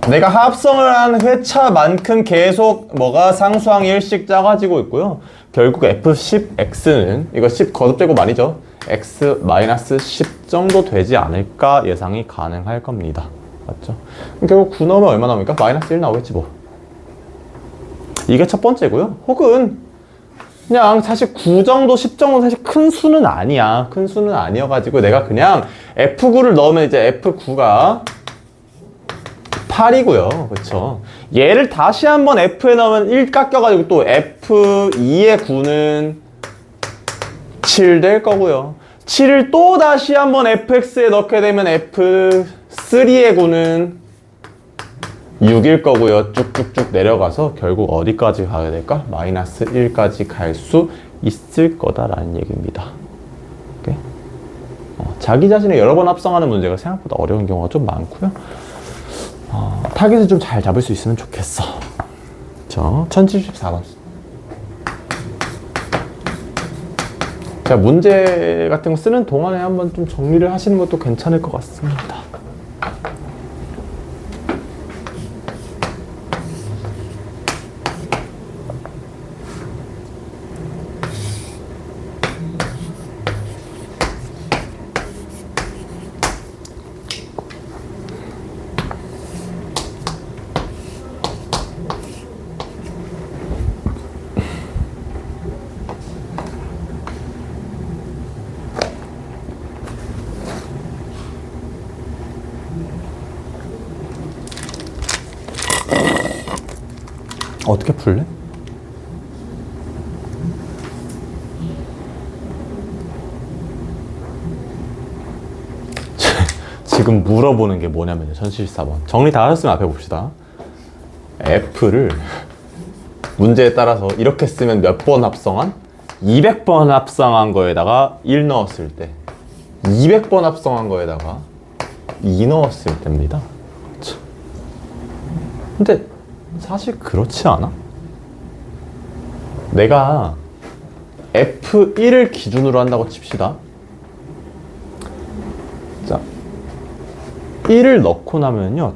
내가 합성을 한 회차만큼 계속 뭐가 상수항 1씩 짜가지고 있고요. 결국 f10x는 이거 10 거듭제곱 아니죠? x-10 정도 되지 않을까 예상이 가능할 겁니다. 맞죠? 결국 9 넣으면 얼마 나옵니까? -1 나오겠지 뭐. 이게 첫 번째고요. 혹은 그냥 사실 9 정도, 10 정도 사실 큰 수는 아니야. 큰 수는 아니어가지고 내가 그냥 f9를 넣으면 이제 f9가 8이고요. 그쵸? 얘를 다시 한번 f에 넣으면 1 깎여가지고 또 f2의 9는 7 될 거고요. 7을 또 다시 한번 fx에 넣게 되면 f3의 9는 6일 거고요. 쭉쭉쭉 내려가서 결국 어디까지 가야 될까? -1까지 갈 수 있을 거다라는 얘기입니다. 오케이? 자기 자신을 여러 번 합성하는 문제가 생각보다 어려운 경우가 좀 많고요. 타겟을 좀 잘 잡을 수 있으면 좋겠어. 1074번. 자, 문제 같은 거 쓰는 동안에 한번 좀 정리를 하시는 것도 괜찮을 것 같습니다. 어떻게 풀래? 지금 물어보는 게 뭐냐면요. 1074번. 정리 다 하셨으면 앞에 봅시다. F를 문제에 따라서 이렇게 쓰면 몇 번 합성한? 200번 합성한 거에다가 1 넣었을 때 200번 합성한 거에다가 2 넣었을 때입니다. 근데 사실 그렇지 않아? 내가 F1을 기준으로 한다고 칩시다. 자, 1을 넣고 나면요.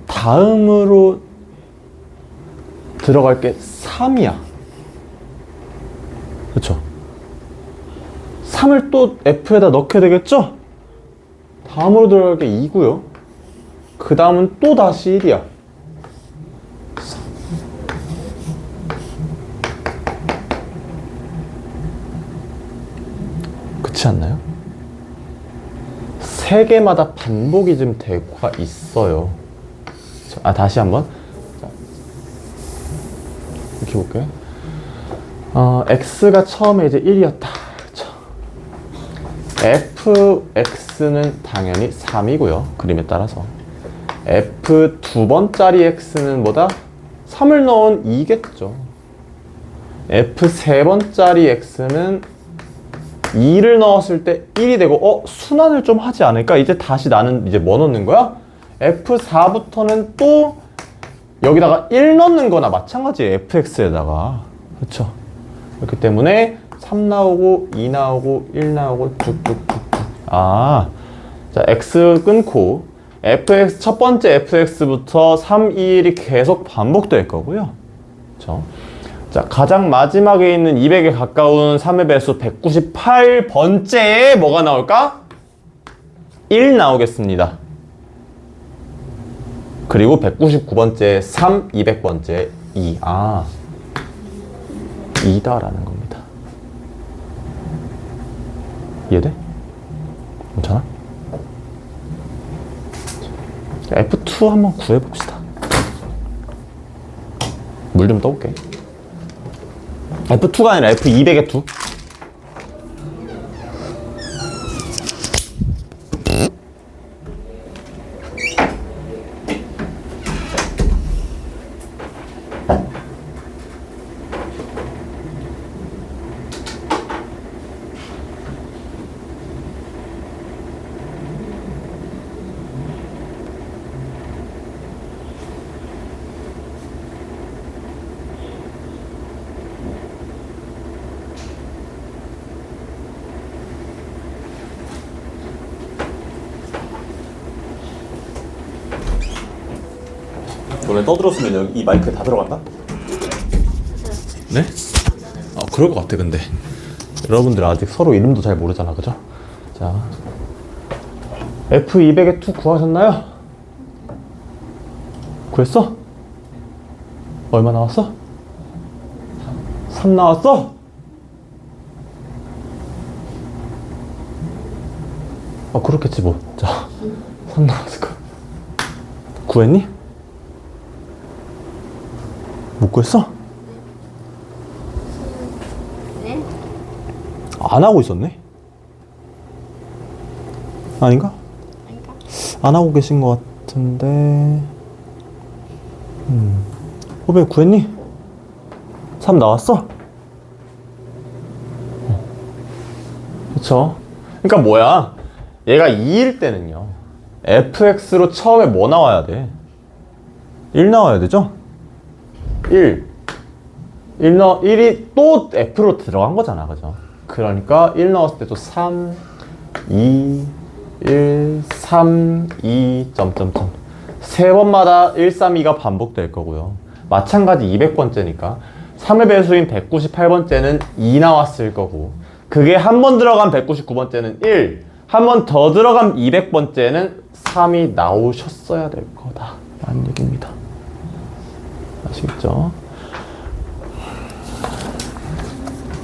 들어갈 게 3이야. 그쵸? 3을 또 F에다 넣게 되겠죠? 다음으로 들어갈 게 2고요. 그 다음은 또 다시 1이야. 그렇지 않나요? 세 개마다 반복이 좀 되고가 있어요. 다시 한번. 자, 이렇게 볼게요. x가 처음에 이제 1이었다. fx는 당연히 3이고요. 그림에 따라서. f 두 번짜리 x는 뭐다? 3을 넣은 2겠죠. f 세 번짜리 x는 2를 넣었을 때 1이 되고, 순환을 좀 하지 않을까? 이제 다시 나는 이제 뭐 넣는 거야? f4부터는 또 여기다가 1 넣는 거나 마찬가지예요. fx에다가. 그쵸? 그렇기 때문에 3 나오고, 2 나오고, 1 나오고, 쭉쭉쭉쭉. 자, x 끊고, fx, 첫 번째 fx부터 3, 2, 1이 계속 반복될 거고요. 그쵸? 자, 가장 마지막에 있는 200에 가까운 3의 배수 198번째에 뭐가 나올까? 1 나오겠습니다. 그리고 199번째 3, 200번째 2. 2다라는 겁니다. 이해돼? 괜찮아? F2 한번 구해봅시다. 물 좀 떠올게. F2가 아니라 F200의 2. 너네 떠들었으면 여기 이 마이크에 다 들어간다? 네? 그럴 것 같아. 근데 여러분들 아직 서로 이름도 잘 모르잖아. 그죠? 자, F200의 2 구하셨나요? 구했어? 얼마 나왔어? 3 나왔어? 그렇겠지 뭐. 자, 3 나왔을 거야. 구했니? 못 구했어? 네? 안 하고 있었네? 아닌가? 아닌가? 안 하고 계신 것 같은데. 호배 구했니? 3 나왔어? 그쵸? 그러니까 뭐야? 얘가 2일 때는요, fx로 처음에 뭐 나와야 돼? 1 나와야 되죠? 1이 또 f로 들어간 거잖아. 그죠? 그러니까 1 넣었을 때도 3, 2, 1, 3, 2, 점점점. 세 번마다 1, 3, 2가 반복될 거고요. 마찬가지 200번째니까 3의 배수인 198번째는 2 나왔을 거고, 그게 한 번 들어간 199번째는 1, 한 번 더 들어간 200번째는 3이 나오셨어야 될 거다 라는 얘기입니다. 아시겠죠?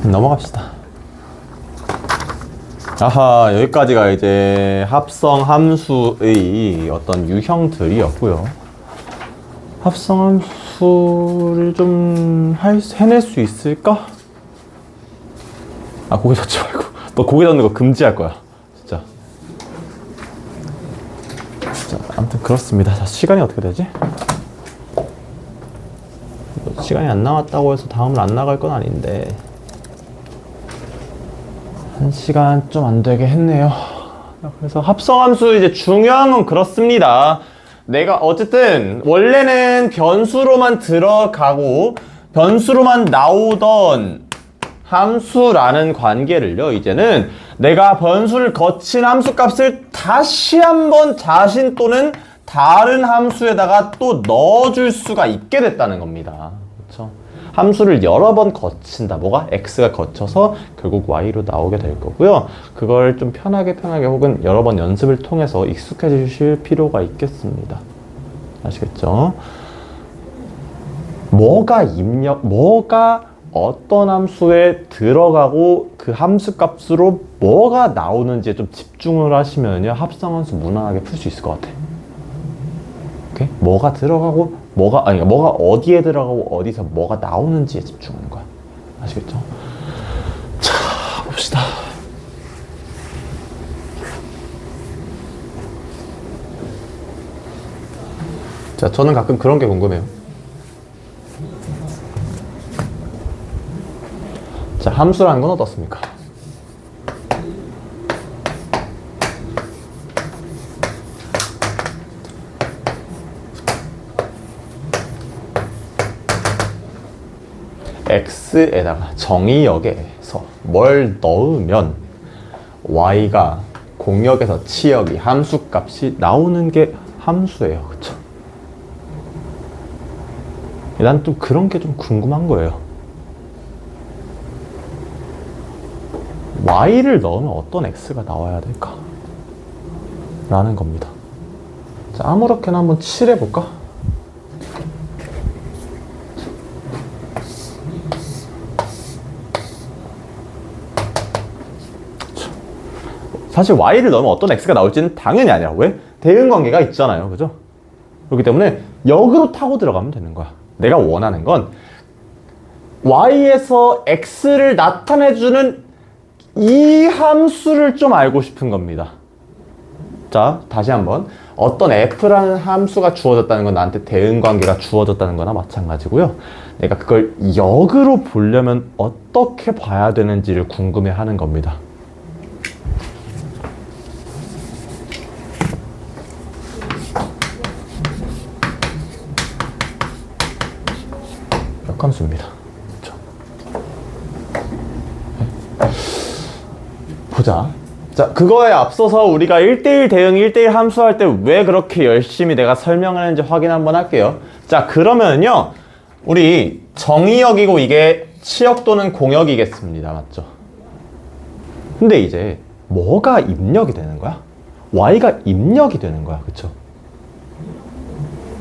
넘어갑시다. 아하, 여기까지가 이제 합성 함수의 어떤 유형들이었고요. 합성 함수를 좀 해낼 수 있을까? 고개 젓지 말고. 너 고개 젓는 거 금지할 거야. 진짜. 아무튼 그렇습니다. 자, 시간이 어떻게 되지? 시간이 안 남았다고 해서 다음은 안 나갈 건 아닌데 1시간 좀 안 되게 했네요. 그래서 합성함수 이제 중요한 건 그렇습니다. 내가 어쨌든 원래는 변수로만 들어가고 변수로만 나오던 함수라는 관계를요, 이제는 내가 변수를 거친 함수값을 다시 한번 자신 또는 다른 함수에다가 또 넣어줄 수가 있게 됐다는 겁니다. 그쵸? 함수를 여러 번 거친다. 뭐가? x가 거쳐서 결국 y로 나오게 될 거고요. 그걸 좀 편하게 혹은 여러 번 연습을 통해서 익숙해지실 필요가 있겠습니다. 아시겠죠? 뭐가 어떤 함수에 들어가고 그 함수 값으로 뭐가 나오는지에 좀 집중을 하시면요. 합성함수 무난하게 풀 수 있을 것 같아. 오케이? 뭐가 들어가고 뭐가 어디에 들어가고 어디서 뭐가 나오는지에 집중하는 거야. 아시겠죠? 자, 봅시다. 자, 저는 가끔 그런 게 궁금해요. 자, 함수라는 건 어떻습니까? x에다가 정의역에서 뭘 넣으면 y가 공역에서 치역이 함수값이 나오는 게 함수예요. 그쵸? 난 또 그런 게 좀 궁금한 거예요. y를 넣으면 어떤 x가 나와야 될까? 라는 겁니다. 자, 아무렇게나 한번 칠해볼까? 사실 y를 넣으면 어떤 x가 나올지는 당연히 아니야. 왜? 대응관계가 있잖아요. 그죠? 그렇기 때문에 역으로 타고 들어가면 되는 거야. 내가 원하는 건 y에서 x를 나타내주는 이 함수를 좀 알고 싶은 겁니다. 자, 다시 한번. 어떤 f라는 함수가 주어졌다는 건 나한테 대응관계가 주어졌다는 거나 마찬가지고요. 내가 그걸 역으로 보려면 어떻게 봐야 되는지를 궁금해하는 겁니다. 역함수입니다. 그렇죠? 보자. 자, 그거에 앞서서 우리가 1대1 대응 1대1 함수 할 때 왜 그렇게 열심히 내가 설명하는지 확인 한번 할게요. 자, 그러면요. 우리 정의역이고 이게 치역 또는 공역이겠습니다. 맞죠? 근데 이제 뭐가 입력이 되는 거야? y가 입력이 되는 거야. 그쵸?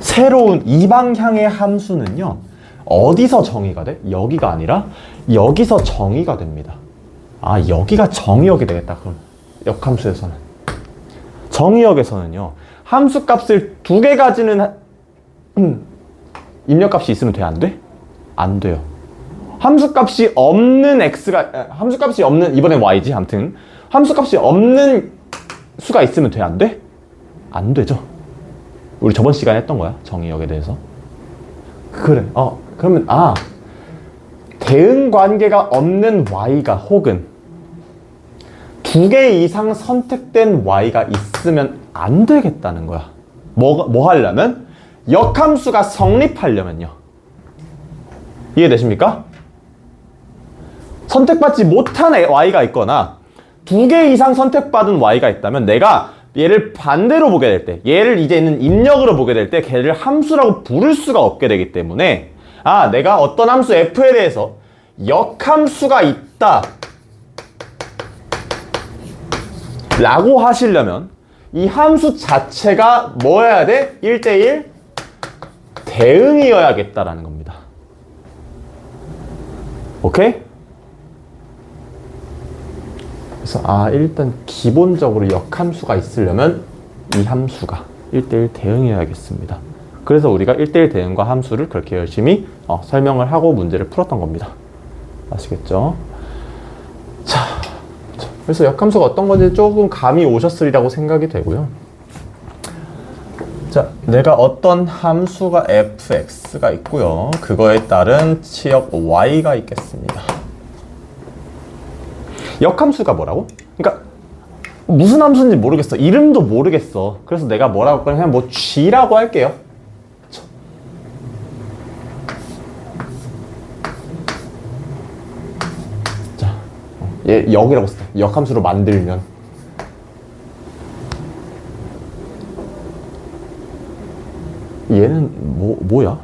새로운 이 방향의 함수는요. 어디서 정의가 돼? 여기가 아니라 여기서 정의가 됩니다. 아, 여기가 정의역이 되겠다. 그럼 역함수에서는 정의역에서는요. 함수값을 두 개 가지는 입력값이 있으면 돼? 안 돼? 안 돼요. 함수값이 없는 함수값이 없는 이번엔 y지. 아무튼 함수값이 없는 수가 있으면 돼? 안 돼? 안 되죠. 우리 저번 시간에 했던 거야. 정의역에 대해서. 그래. 그러면 대응 관계가 없는 y가 혹은 두 개 이상 선택된 y가 있으면 안 되겠다는 거야. 뭐 하려면? 역함수가 성립하려면요. 이해되십니까? 선택받지 못한 y가 있거나 두 개 이상 선택받은 y가 있다면 내가 얘를 반대로 보게 될 때, 얘를 이제는 입력으로 보게 될 때 걔를 함수라고 부를 수가 없게 되기 때문에 내가 어떤 함수 f에 대해서 역함수가 있다 라고 하시려면 이 함수 자체가 뭐여야 돼? 1대1 대응이어야겠다라는 겁니다. 오케이? 그래서 일단 기본적으로 역함수가 있으려면 이 함수가 1대1 대응이어야겠습니다. 그래서 우리가 1대1 대응과 함수를 그렇게 열심히 설명을 하고 문제를 풀었던 겁니다. 아시겠죠? 자, 그래서 역함수가 어떤 건지 조금 감이 오셨으리라고 생각이 되고요. 자, 내가 어떤 함수가 fx가 있고요. 그거에 따른 치역 y가 있겠습니다. 역함수가 뭐라고? 그러니까 무슨 함수인지 모르겠어. 이름도 모르겠어. 그래서 내가 뭐라고 할 거냐? 그냥 뭐 g라고 할게요. 그쵸? 자, 얘 역이라고 써. 역함수로 만들면 얘는 뭐야?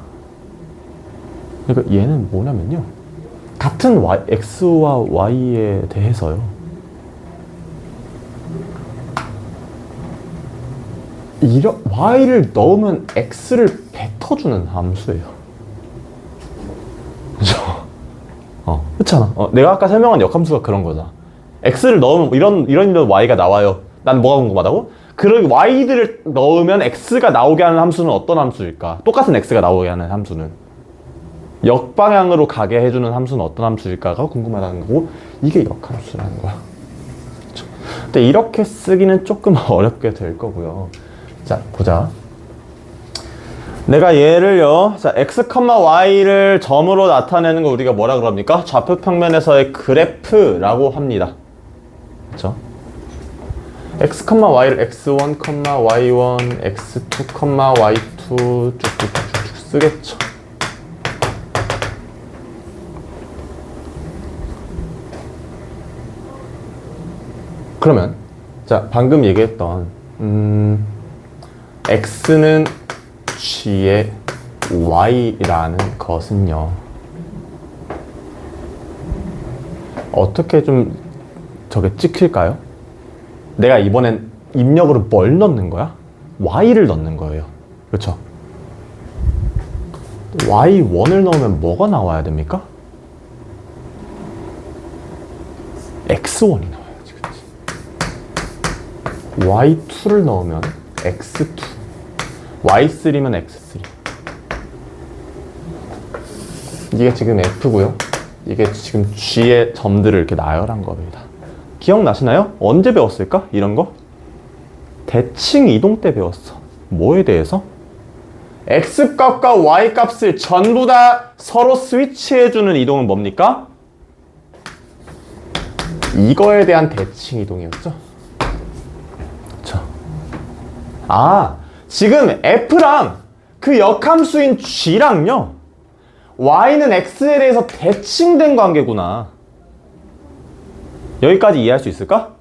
그러니까 얘는 뭐냐면요. 같은 x와 y에 대해서요. y를 넣으면 x를 뱉어주는 함수예요. 그죠? 그렇잖아. 내가 아까 설명한 역함수가 그런 거잖아. x를 넣으면 이런 y가 나와요. 난 뭐가 궁금하다고? 그런 y들을 넣으면 x가 나오게 하는 함수는 어떤 함수일까? 똑같은 x가 나오게 하는 함수는 역방향으로 가게 해주는 함수는 어떤 함수일까가 궁금하다는 거고, 이게 역함수라는 거야. 그쵸? 근데 이렇게 쓰기는 조금 어렵게 될 거고요. 자, 보자. 내가 얘를요, 자, x, y를 점으로 나타내는 거 우리가 뭐라 그럽니까? 좌표 평면에서의 그래프라고 합니다. 그쵸? x, y를 x1, y1, x2, y2 쭉쭉쭉쭉 쓰겠죠. 그러면 자, 방금 얘기했던 x는 g의 y라는 것은요, 어떻게 좀 저게 찍힐까요? 내가 이번엔 입력으로 뭘 넣는 거야? y를 넣는 거예요. 그렇죠? y1을 넣으면 뭐가 나와야 됩니까? x1이 나와야지. 그치? y2를 넣으면 x2, y3면 x3. 이게 지금 f고요. 이게 지금 g의 점들을 이렇게 나열한 겁니다. 기억나시나요? 언제 배웠을까? 이런 거? 대칭 이동 때 배웠어. 뭐에 대해서? x값과 y값을 전부 다 서로 스위치해주는 이동은 뭡니까? 이거에 대한 대칭 이동이었죠? 그쵸? 지금 f랑 그 역함수인 g랑요, y는 x에 대해서 대칭된 관계구나. 여기까지 이해할 수 있을까?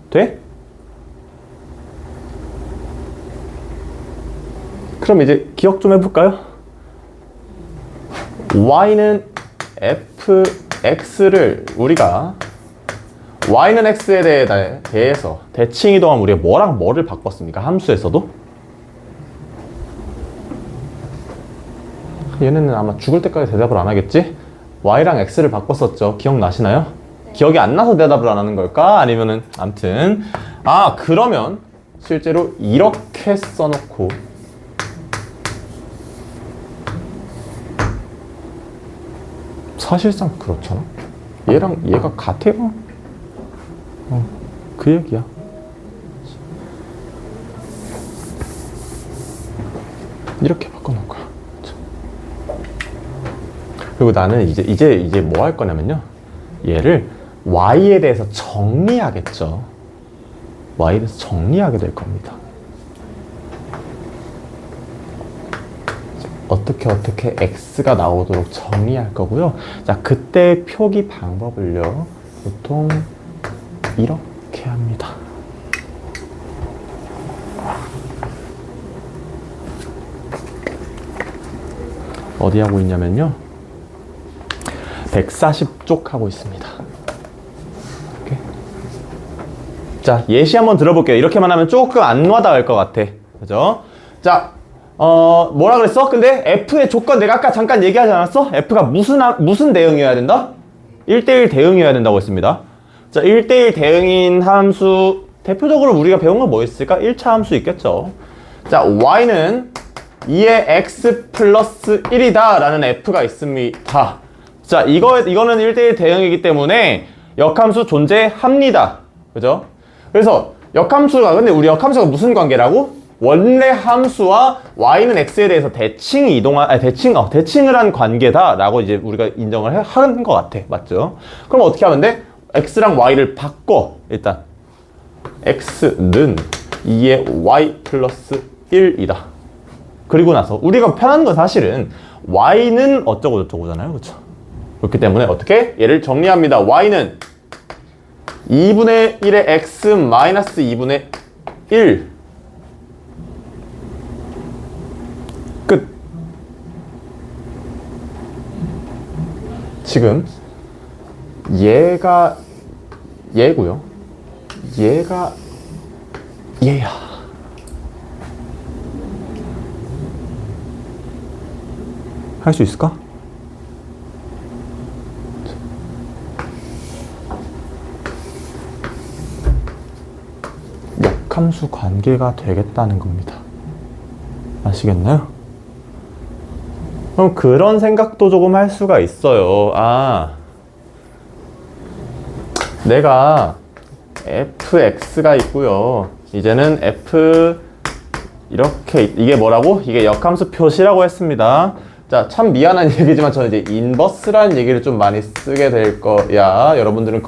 돼? 그럼 이제 기억 좀 해볼까요? y는 fx를 우리가 y는 x에 대해서 대칭 이동하면 우리가 뭐랑 뭐를 바꿨습니까? 함수에서도? 얘네는 아마 죽을 때까지 대답을 안 하겠지? y랑 x를 바꿨었죠. 기억나시나요? 네. 기억이 안 나서 대답을 안 하는 걸까? 아니면은 암튼 그러면 실제로 이렇게 써놓고 사실상 그렇잖아. 얘랑 얘가 같아요. 그 얘기야. 이렇게 바꿔놓을 거야. 그리고 나는 이제 뭐 할 거냐면요, 얘를 y에 대해서 정리하겠죠. y에 대해서 정리하게 될 겁니다. 어떻게 x가 나오도록 정리할 거고요. 자, 그때 표기 방법을요, 보통 이렇게 합니다. 어디 하고 있냐면요, 140쪽 하고 있습니다. 이렇게. 자, 예시 한번 들어볼게요. 이렇게만 하면 조금 안 와닿을 것 같아. 그죠? 자, 뭐라 그랬어? 근데 F의 조건 내가 아까 잠깐 얘기하지 않았어? F가 무슨 대응이어야 된다? 1대1 대응이어야 된다고 했습니다. 자, 1대1 대응인 함수, 대표적으로 우리가 배운 건 뭐 있을까? 1차 함수 있겠죠. 자, y는 2의 x 플러스 1이다 라는 F가 있습니다. 자, 이거는 1대1 대응이기 때문에 역함수 존재합니다. 그죠? 그래서 근데 우리 역함수가 무슨 관계라고? 원래 함수와 y는 x에 대해서 대칭을 한 관계다라고 이제 우리가 인정을 하는 것 같아. 맞죠? 그럼 어떻게 하면 돼? x랑 y를 바꿔. 일단 x는 2의 y 플러스 1이다. 그리고 나서 우리가 편한 건 사실은 y는 어쩌고 저쩌고잖아요. 그렇죠? 그렇기 때문에 어떻게? 얘를 정리합니다. y는 2분의 1의 x 마이너스 2분의 1 끝. 지금 얘가 얘고요. 얘가 얘야. 할 수 있을까? 역함수 관계가 되겠다는 겁니다. 아시겠나요? 그럼 그런 생각도 조금 할 수가 있어요. 아, 내가 fx가 있고요. 이제는 f 이렇게 이게 뭐라고? 이게 역함수 표시라고 했습니다. 자, 참 미안한 얘기지만 저는 이제 인버스라는 얘기를 좀 많이 쓰게 될 거야. 여러분들은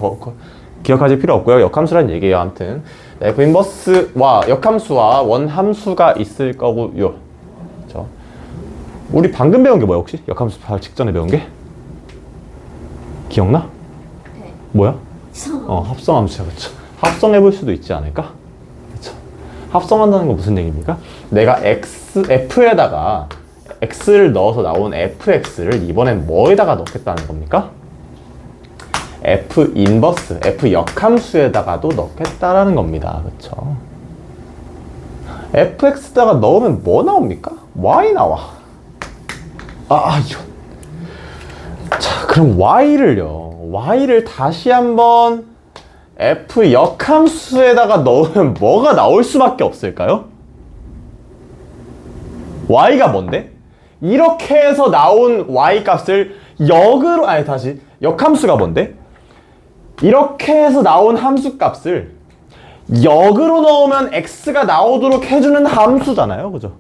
기억하실 필요 없고요. 역함수라는 얘기예요. 아무튼 f 인버스와 역함수와 원함수가 있을 거고요. 그렇죠? 우리 방금 배운 게 뭐야 혹시? 역함수 바로 직전에 배운 게? 기억나? 네. 뭐야? 성. 합성함수야. 그렇죠? 합성해 볼 수도 있지 않을까? 그렇죠? 합성한다는 건 무슨 얘기입니까? 내가 f에다가 x를 넣어서 나온 fx를 이번엔 뭐에다가 넣겠다는 겁니까? f 인버스, f 역함수에다가도 넣겠다라는 겁니다. 그렇죠? fx에다가 넣으면 뭐 나옵니까? y 나와. 이런. 자, 그럼 y를 다시 한번 f 역함수에다가 넣으면 뭐가 나올 수밖에 없을까요? y가 뭔데? 이렇게 해서 나온 y 값을 역으로, 역함수가 뭔데? 이렇게 해서 나온 함수 값을 역으로 넣으면 x가 나오도록 해주는 함수잖아요. 그죠?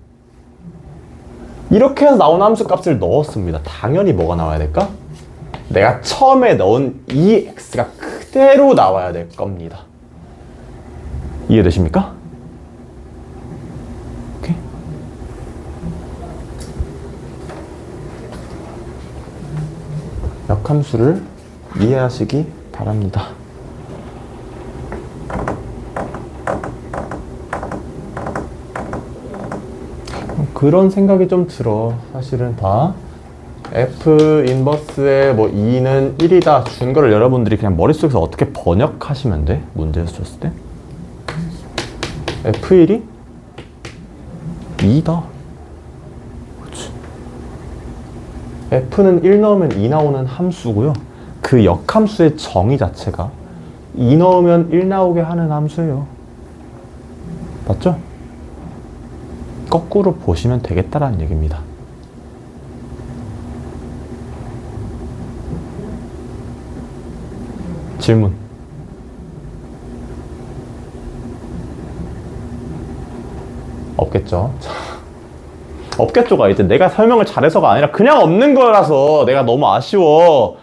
이렇게 해서 나온 함수 값을 넣었습니다. 당연히 뭐가 나와야 될까? 내가 처음에 넣은 이 x가 그대로 나와야 될 겁니다. 이해되십니까? 오케이. 역함수를 이해하시기 바랍니다. 그런 생각이 좀 들어. 사실은 봐. F 인버스의 뭐 2는 1이다 준 거를 여러분들이 그냥 머릿속에서 어떻게 번역하시면 돼? 문제에서 줬을 때. F1이 2다. 그렇지. F는 1 넣으면 2 나오는 함수고요. 그 역함수의 정의 자체가 2 넣으면 1 나오게 하는 함수예요. 맞죠? 거꾸로 보시면 되겠다라는 얘기입니다. 질문. 없겠죠? 없겠죠가 이제 내가 설명을 잘해서가 아니라 그냥 없는 거라서 내가 너무 아쉬워.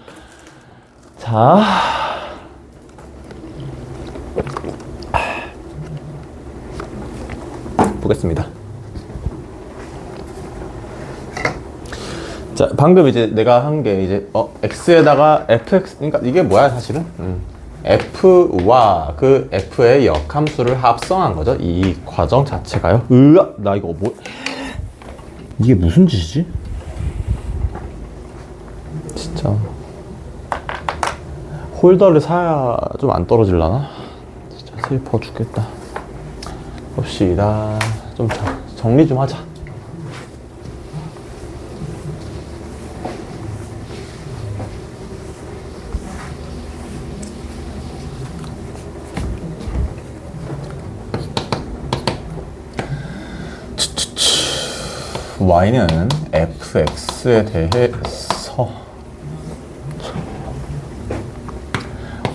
자. 보겠습니다. 자, 방금 이제 내가 한 게 이제 x에다가 fx, 그러니까 이게 뭐야 사실은? f와 그 f의 역함수를 합성한 거죠. 이 과정 자체가요. 나 이거 뭐 이게 무슨 짓이지? 진짜 홀더를 사야 좀 안 떨어질라나? 진짜 슬퍼 죽겠다. 봅시다. 좀 정리 좀 하자. y는 fx에 대해서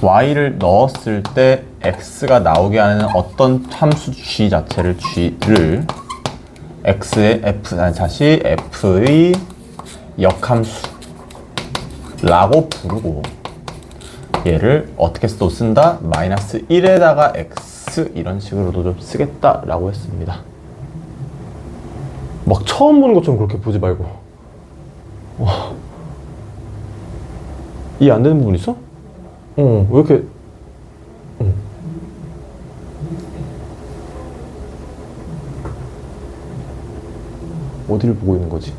y를 넣었을 때 x가 나오게 하는 어떤 함수 g 자체를 g를 x의 다시 f의 역함수라고 부르고 얘를 어떻게 또 쓴다? 마이너스 1에다가 x 이런 식으로도 좀 쓰겠다라고 했습니다. 막 처음 보는 것처럼 그렇게 보지 말고. 이해 안 되는 부분 있어? 왜 이렇게 어디를 보고 있는 거지?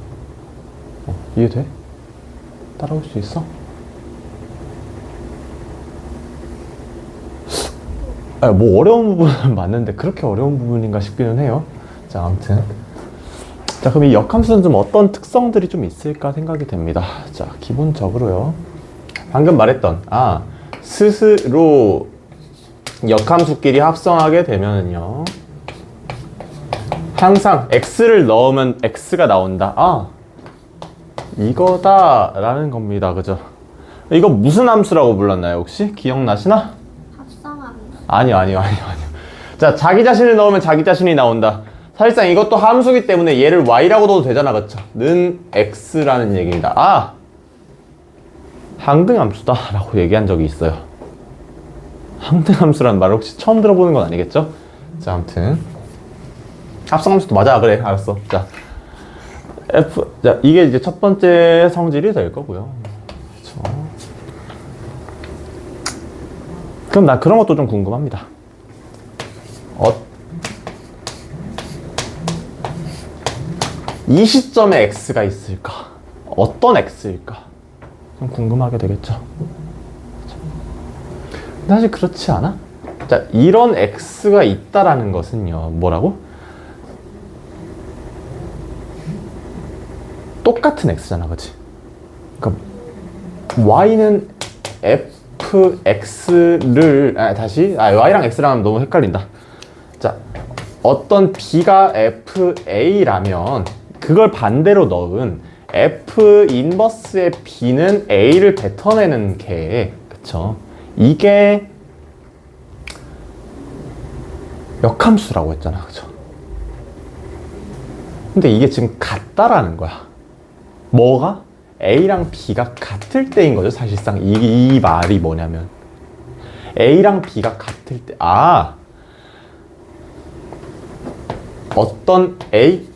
이해돼? 따라올 수 있어? 뭐 어려운 부분은 맞는데 그렇게 어려운 부분인가 싶기는 해요. 자, 아무튼. 자, 그럼 이 역함수는 좀 어떤 특성들이 좀 있을까 생각이 됩니다. 자, 기본적으로요. 방금 말했던, 스스로 역함수끼리 합성하게 되면은요. 항상 x를 넣으면 x가 나온다. 이거다라는 겁니다. 그죠? 이거 무슨 함수라고 불렀나요? 혹시 기억나시나? 합성합니다. 아니요. 자, 자기 자신을 넣으면 자기 자신이 나온다. 사실상 이것도 함수기 때문에 얘를 y라고 넣어도 되잖아. 그쵸? 는 x라는 얘기입니다. 항등함수다 라고 얘기한 적이 있어요. 항등함수라는 말을 혹시 처음 들어보는 건 아니겠죠? 자, 아무튼 합성함수도 맞아. 그래, 알았어. 자, 자, 이게 이제 첫 번째 성질이 될 거고요. 그쵸? 그럼 나 그런 것도 좀 궁금합니다. 이 시점에 x가 있을까? 어떤 x일까? 좀 궁금하게 되겠죠? 사실 그렇지 않아? 자, 이런 x가 있다라는 것은요, 뭐라고? 똑같은 x잖아, 그치? 그러니까 y는 fx를 y랑 x랑 하면 너무 헷갈린다. 자, 어떤 b가 fa라면 그걸 반대로 넣은 f 인버스의 b는 a를 뱉어내는 게, 그쵸? 이게 역함수라고 했잖아, 그쵸? 근데 이게 지금 같다라는 거야. 뭐가? a랑 b가 같을 때인 거죠. 사실상 이 말이 뭐냐면 a랑 b가 같을 때, 어떤 a,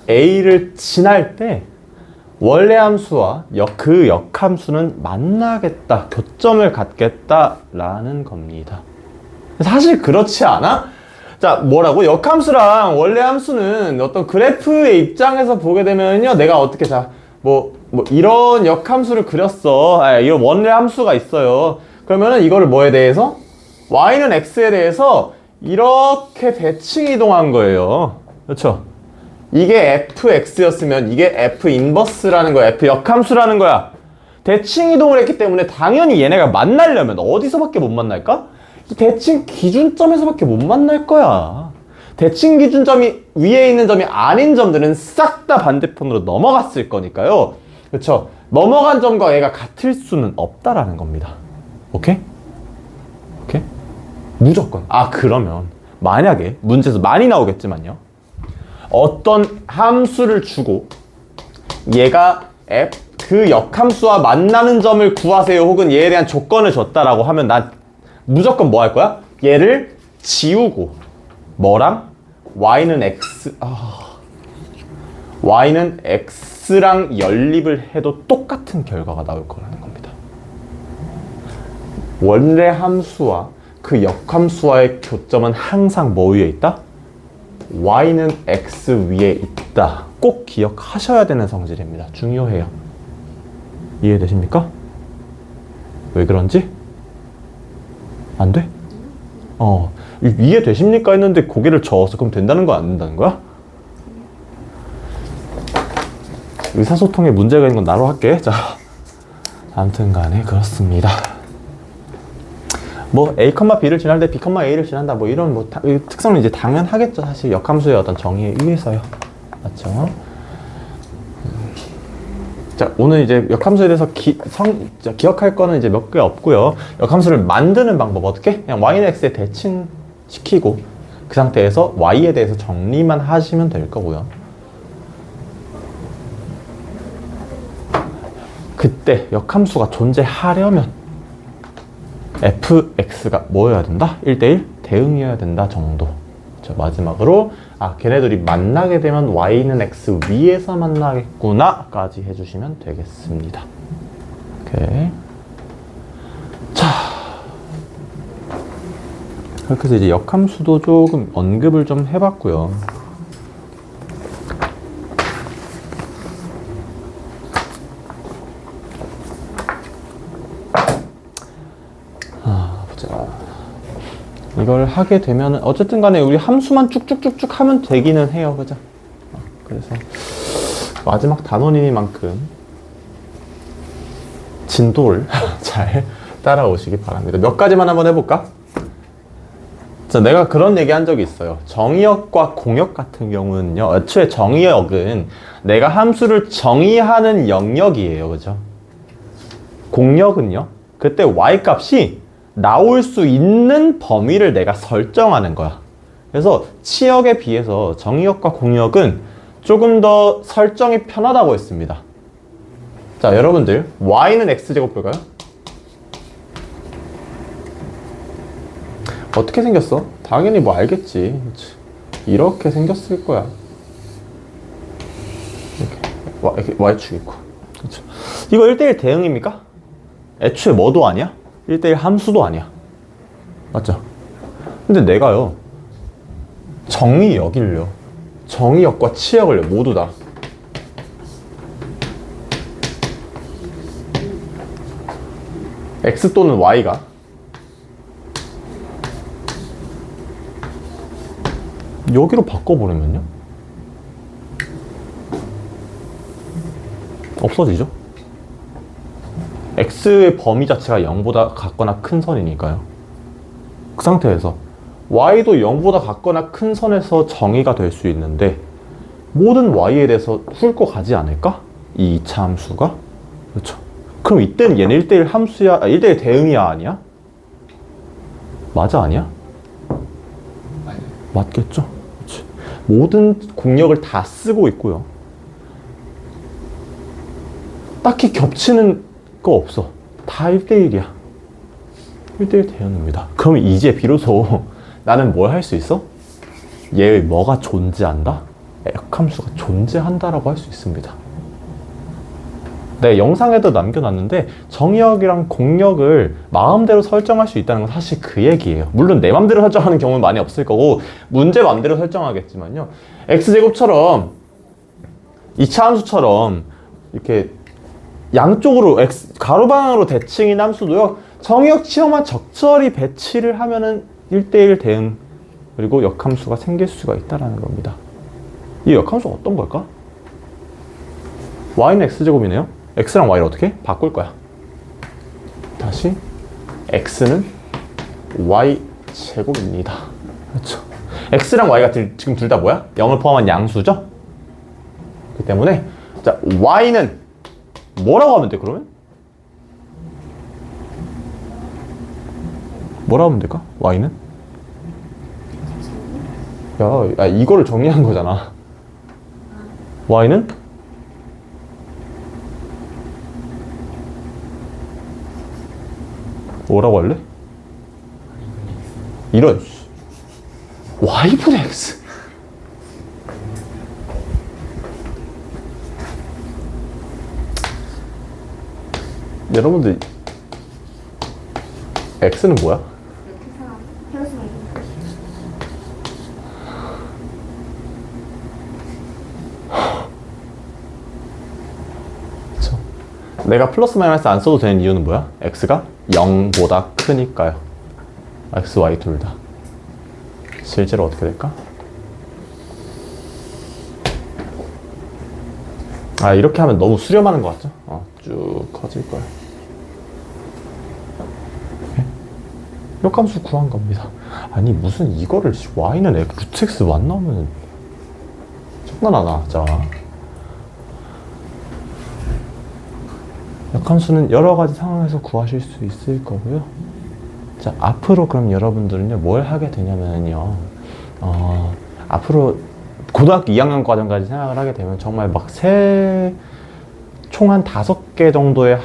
a를 지날 때 원래 함수와 그 역함수는 만나겠다, 교점을 갖겠다라는 겁니다. 사실 그렇지 않아? 자, 뭐라고? 역함수랑 원래 함수는 어떤 그래프의 입장에서 보게 되면요, 내가 어떻게, 뭐 이런 역함수를 그렸어. 이런 원래 함수가 있어요. 그러면은 이거를 뭐에 대해서? y는 x에 대해서 이렇게 대칭 이동한 거예요. 그렇죠? 이게 fx였으면 이게 f 인버스라는 거야. f 역함수라는 거야. 대칭 이동을 했기 때문에 당연히 얘네가 만나려면 어디서밖에 못 만날까? 이 대칭 기준점에서밖에 못 만날 거야. 대칭 기준점이 위에 있는 점이 아닌 점들은 싹 다 반대편으로 넘어갔을 거니까요. 그렇죠? 넘어간 점과 얘가 같을 수는 없다라는 겁니다. 오케이? 오케이? 무조건. 그러면 만약에 문제에서 많이 나오겠지만요. 어떤 함수를 주고 얘가 그 역함수와 만나는 점을 구하세요, 혹은 얘에 대한 조건을 줬다라고 하면 난 무조건 뭐 할 거야? 얘를 지우고 뭐랑? y는 x랑 연립을 해도 똑같은 결과가 나올 거라는 겁니다. 원래 함수와 그 역함수와의 교점은 항상 뭐 위에 있다? y는 x 위에 있다. 꼭 기억하셔야 되는 성질입니다. 중요해요. 이해되십니까? 왜 그런지? 안 돼? 이해되십니까? 했는데 고개를 저어서 그럼 된다는 거 안 된다는 거야? 의사소통에 문제가 있는 건 나로 할게. 자, 아무튼 간에 그렇습니다. 뭐 a, b를 지날 때 b, a를 지난다, 뭐 이런 특성은 이제 당연하겠죠. 사실 역함수의 어떤 정의에 의해서요. 맞죠? 자, 오늘 이제 역함수에 대해서 기억할 거는 이제 몇 개 없고요. 역함수를 만드는 방법 어떻게? 그냥 y는 x에 대칭시키고 그 상태에서 y에 대해서 정리만 하시면 될 거고요. 그때 역함수가 존재하려면 fx가 뭐여야 된다? 1대1 대응이어야 된다 정도. 자, 마지막으로 걔네들이 만나게 되면 y는 x 위에서 만나겠구나 까지 해주시면 되겠습니다. 오케이. 자, 그렇게 해서 이제 역함수도 조금 언급을 좀 해봤고요. 이걸 하게 되면 어쨌든 간에 우리 함수만 쭉쭉쭉쭉 하면 되기는 해요. 그죠? 그래서 마지막 단원이니만큼 진도를 잘 따라오시기 바랍니다. 몇 가지만 한번 해볼까? 자, 내가 그런 얘기 한 적이 있어요. 정의역과 공역 같은 경우는요, 애초에 정의역은 내가 함수를 정의하는 영역이에요. 그죠? 공역은요, 그때 y 값이 나올 수 있는 범위를 내가 설정하는 거야. 그래서 치역에 비해서 정의역과 공역은 조금 더 설정이 편하다고 했습니다. 자, 여러분들 y는 x제곱 볼까요? 어떻게 생겼어? 당연히 뭐 알겠지. 이렇게 생겼을 거야. 이렇게 y축 있고. 그렇죠. 이거 1대1 대응입니까? 애초에 뭐도 아니야? 1대1 함수도 아니야. 맞죠? 근데 내가요, 정의역을요, 정의역과 치역을요, 모두 다 x 또는 y가 여기로 바꿔버리면요, 없어지죠? x의 범위 자체가 0보다 같거나 큰 선이니까요. 그 상태에서 y도 0보다 같거나 큰 선에서 정의가 될 수 있는데 모든 y에 대해서 훑고 가지 않을까? 이 2차 함수가? 그렇죠. 그럼 이때는 얘는 1대1 함수야, 1대1 대응이야, 아니야? 맞아, 아니야? 맞겠죠? 그렇지. 모든 공역을 다 쓰고 있고요. 딱히 겹치는 거 없어. 다 1대1이야. 1대1 대응입니다. 그럼 이제 비로소 나는 뭘 할 수 있어? 얘의 뭐가 존재한다? 역함수가 존재한다라고 할 수 있습니다. 네, 영상에도 남겨놨는데 정의역이랑 공역을 마음대로 설정할 수 있다는 건 사실 그 얘기예요. 물론 내 맘대로 설정하는 경우는 많이 없을 거고 문제 맘대로 설정하겠지만요, x제곱처럼 2차 함수처럼 이렇게 양쪽으로 가로방향으로 대칭인 함수도요, 정의역 치역만 적절히 배치를 하면은 1대1 대응, 그리고 역함수가 생길 수가 있다는 겁니다. 이 역함수가 어떤 걸까? y는 x제곱이네요. x랑 y를 어떻게? 바꿀 거야. 다시 x는 y제곱입니다. 그렇죠. x랑 y가 지금 둘 다 뭐야? 0을 포함한 양수죠? 그렇기 때문에 자, y는 뭐라고 하면 돼, 그러면? 뭐라고 하면 될까? y는? 야, 이거를 정리한 거잖아. y는? 뭐라고 할래? 이런 y분의 x. 여러분들 x는 뭐야? 그쵸? 내가 플러스 마이너스 안 써도 되는 이유는 뭐야? x가 0보다 크니까요. x, y 둘 다. 실제로 어떻게 될까? 아, 이렇게 하면 너무 수렴하는 것 같죠? 쭉 커질 거야. 역함수 구한 겁니다. 아니, 무슨 이거를 y는 루트 x 만 나오면 장난하나, 진짜. 역함수는 여러 가지 상황에서 구하실 수 있을 거고요. 자, 앞으로 그럼 여러분들은요, 뭘 하게 되냐면요, 앞으로 고등학교 2학년 과정까지 생각을 하게 되면 정말 막 총 한 5개 정도의,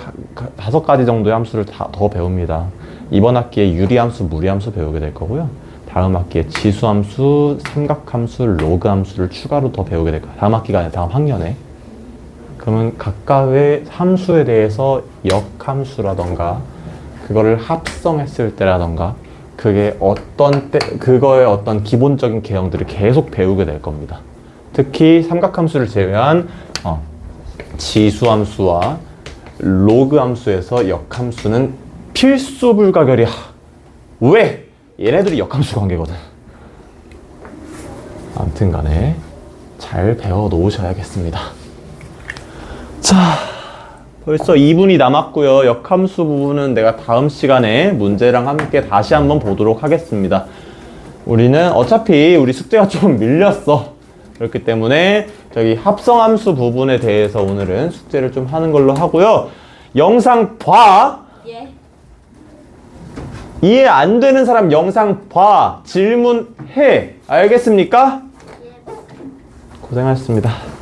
5가지 정도의 함수를 더 배웁니다. 이번 학기에 유리함수, 무리함수 배우게 될 거고요. 다음 학기에 지수함수, 삼각함수, 로그함수를 추가로 더 배우게 될 거예요. 다음 학기가 아니라 다음 학년에. 그러면 각각의 함수에 대해서 역함수라던가 그거를 합성했을 때라던가 그게 어떤 때, 그거의 어떤 기본적인 개형들을 계속 배우게 될 겁니다. 특히 삼각함수를 제외한 지수함수와 로그함수에서 역함수는 필수 불가결이야. 왜? 얘네들이 역함수 관계거든. 아무튼 간에 잘 배워 놓으셔야겠습니다. 자, 벌써 2분이 남았고요. 역함수 부분은 내가 다음 시간에 문제랑 함께 다시 한번 보도록 하겠습니다. 우리는 어차피 우리 숙제가 좀 밀렸어. 그렇기 때문에 저기 합성함수 부분에 대해서 오늘은 숙제를 좀 하는 걸로 하고요. 영상 봐. 예. 이해 안 되는 사람 영상 봐. 질문해. 알겠습니까? 고생하셨습니다.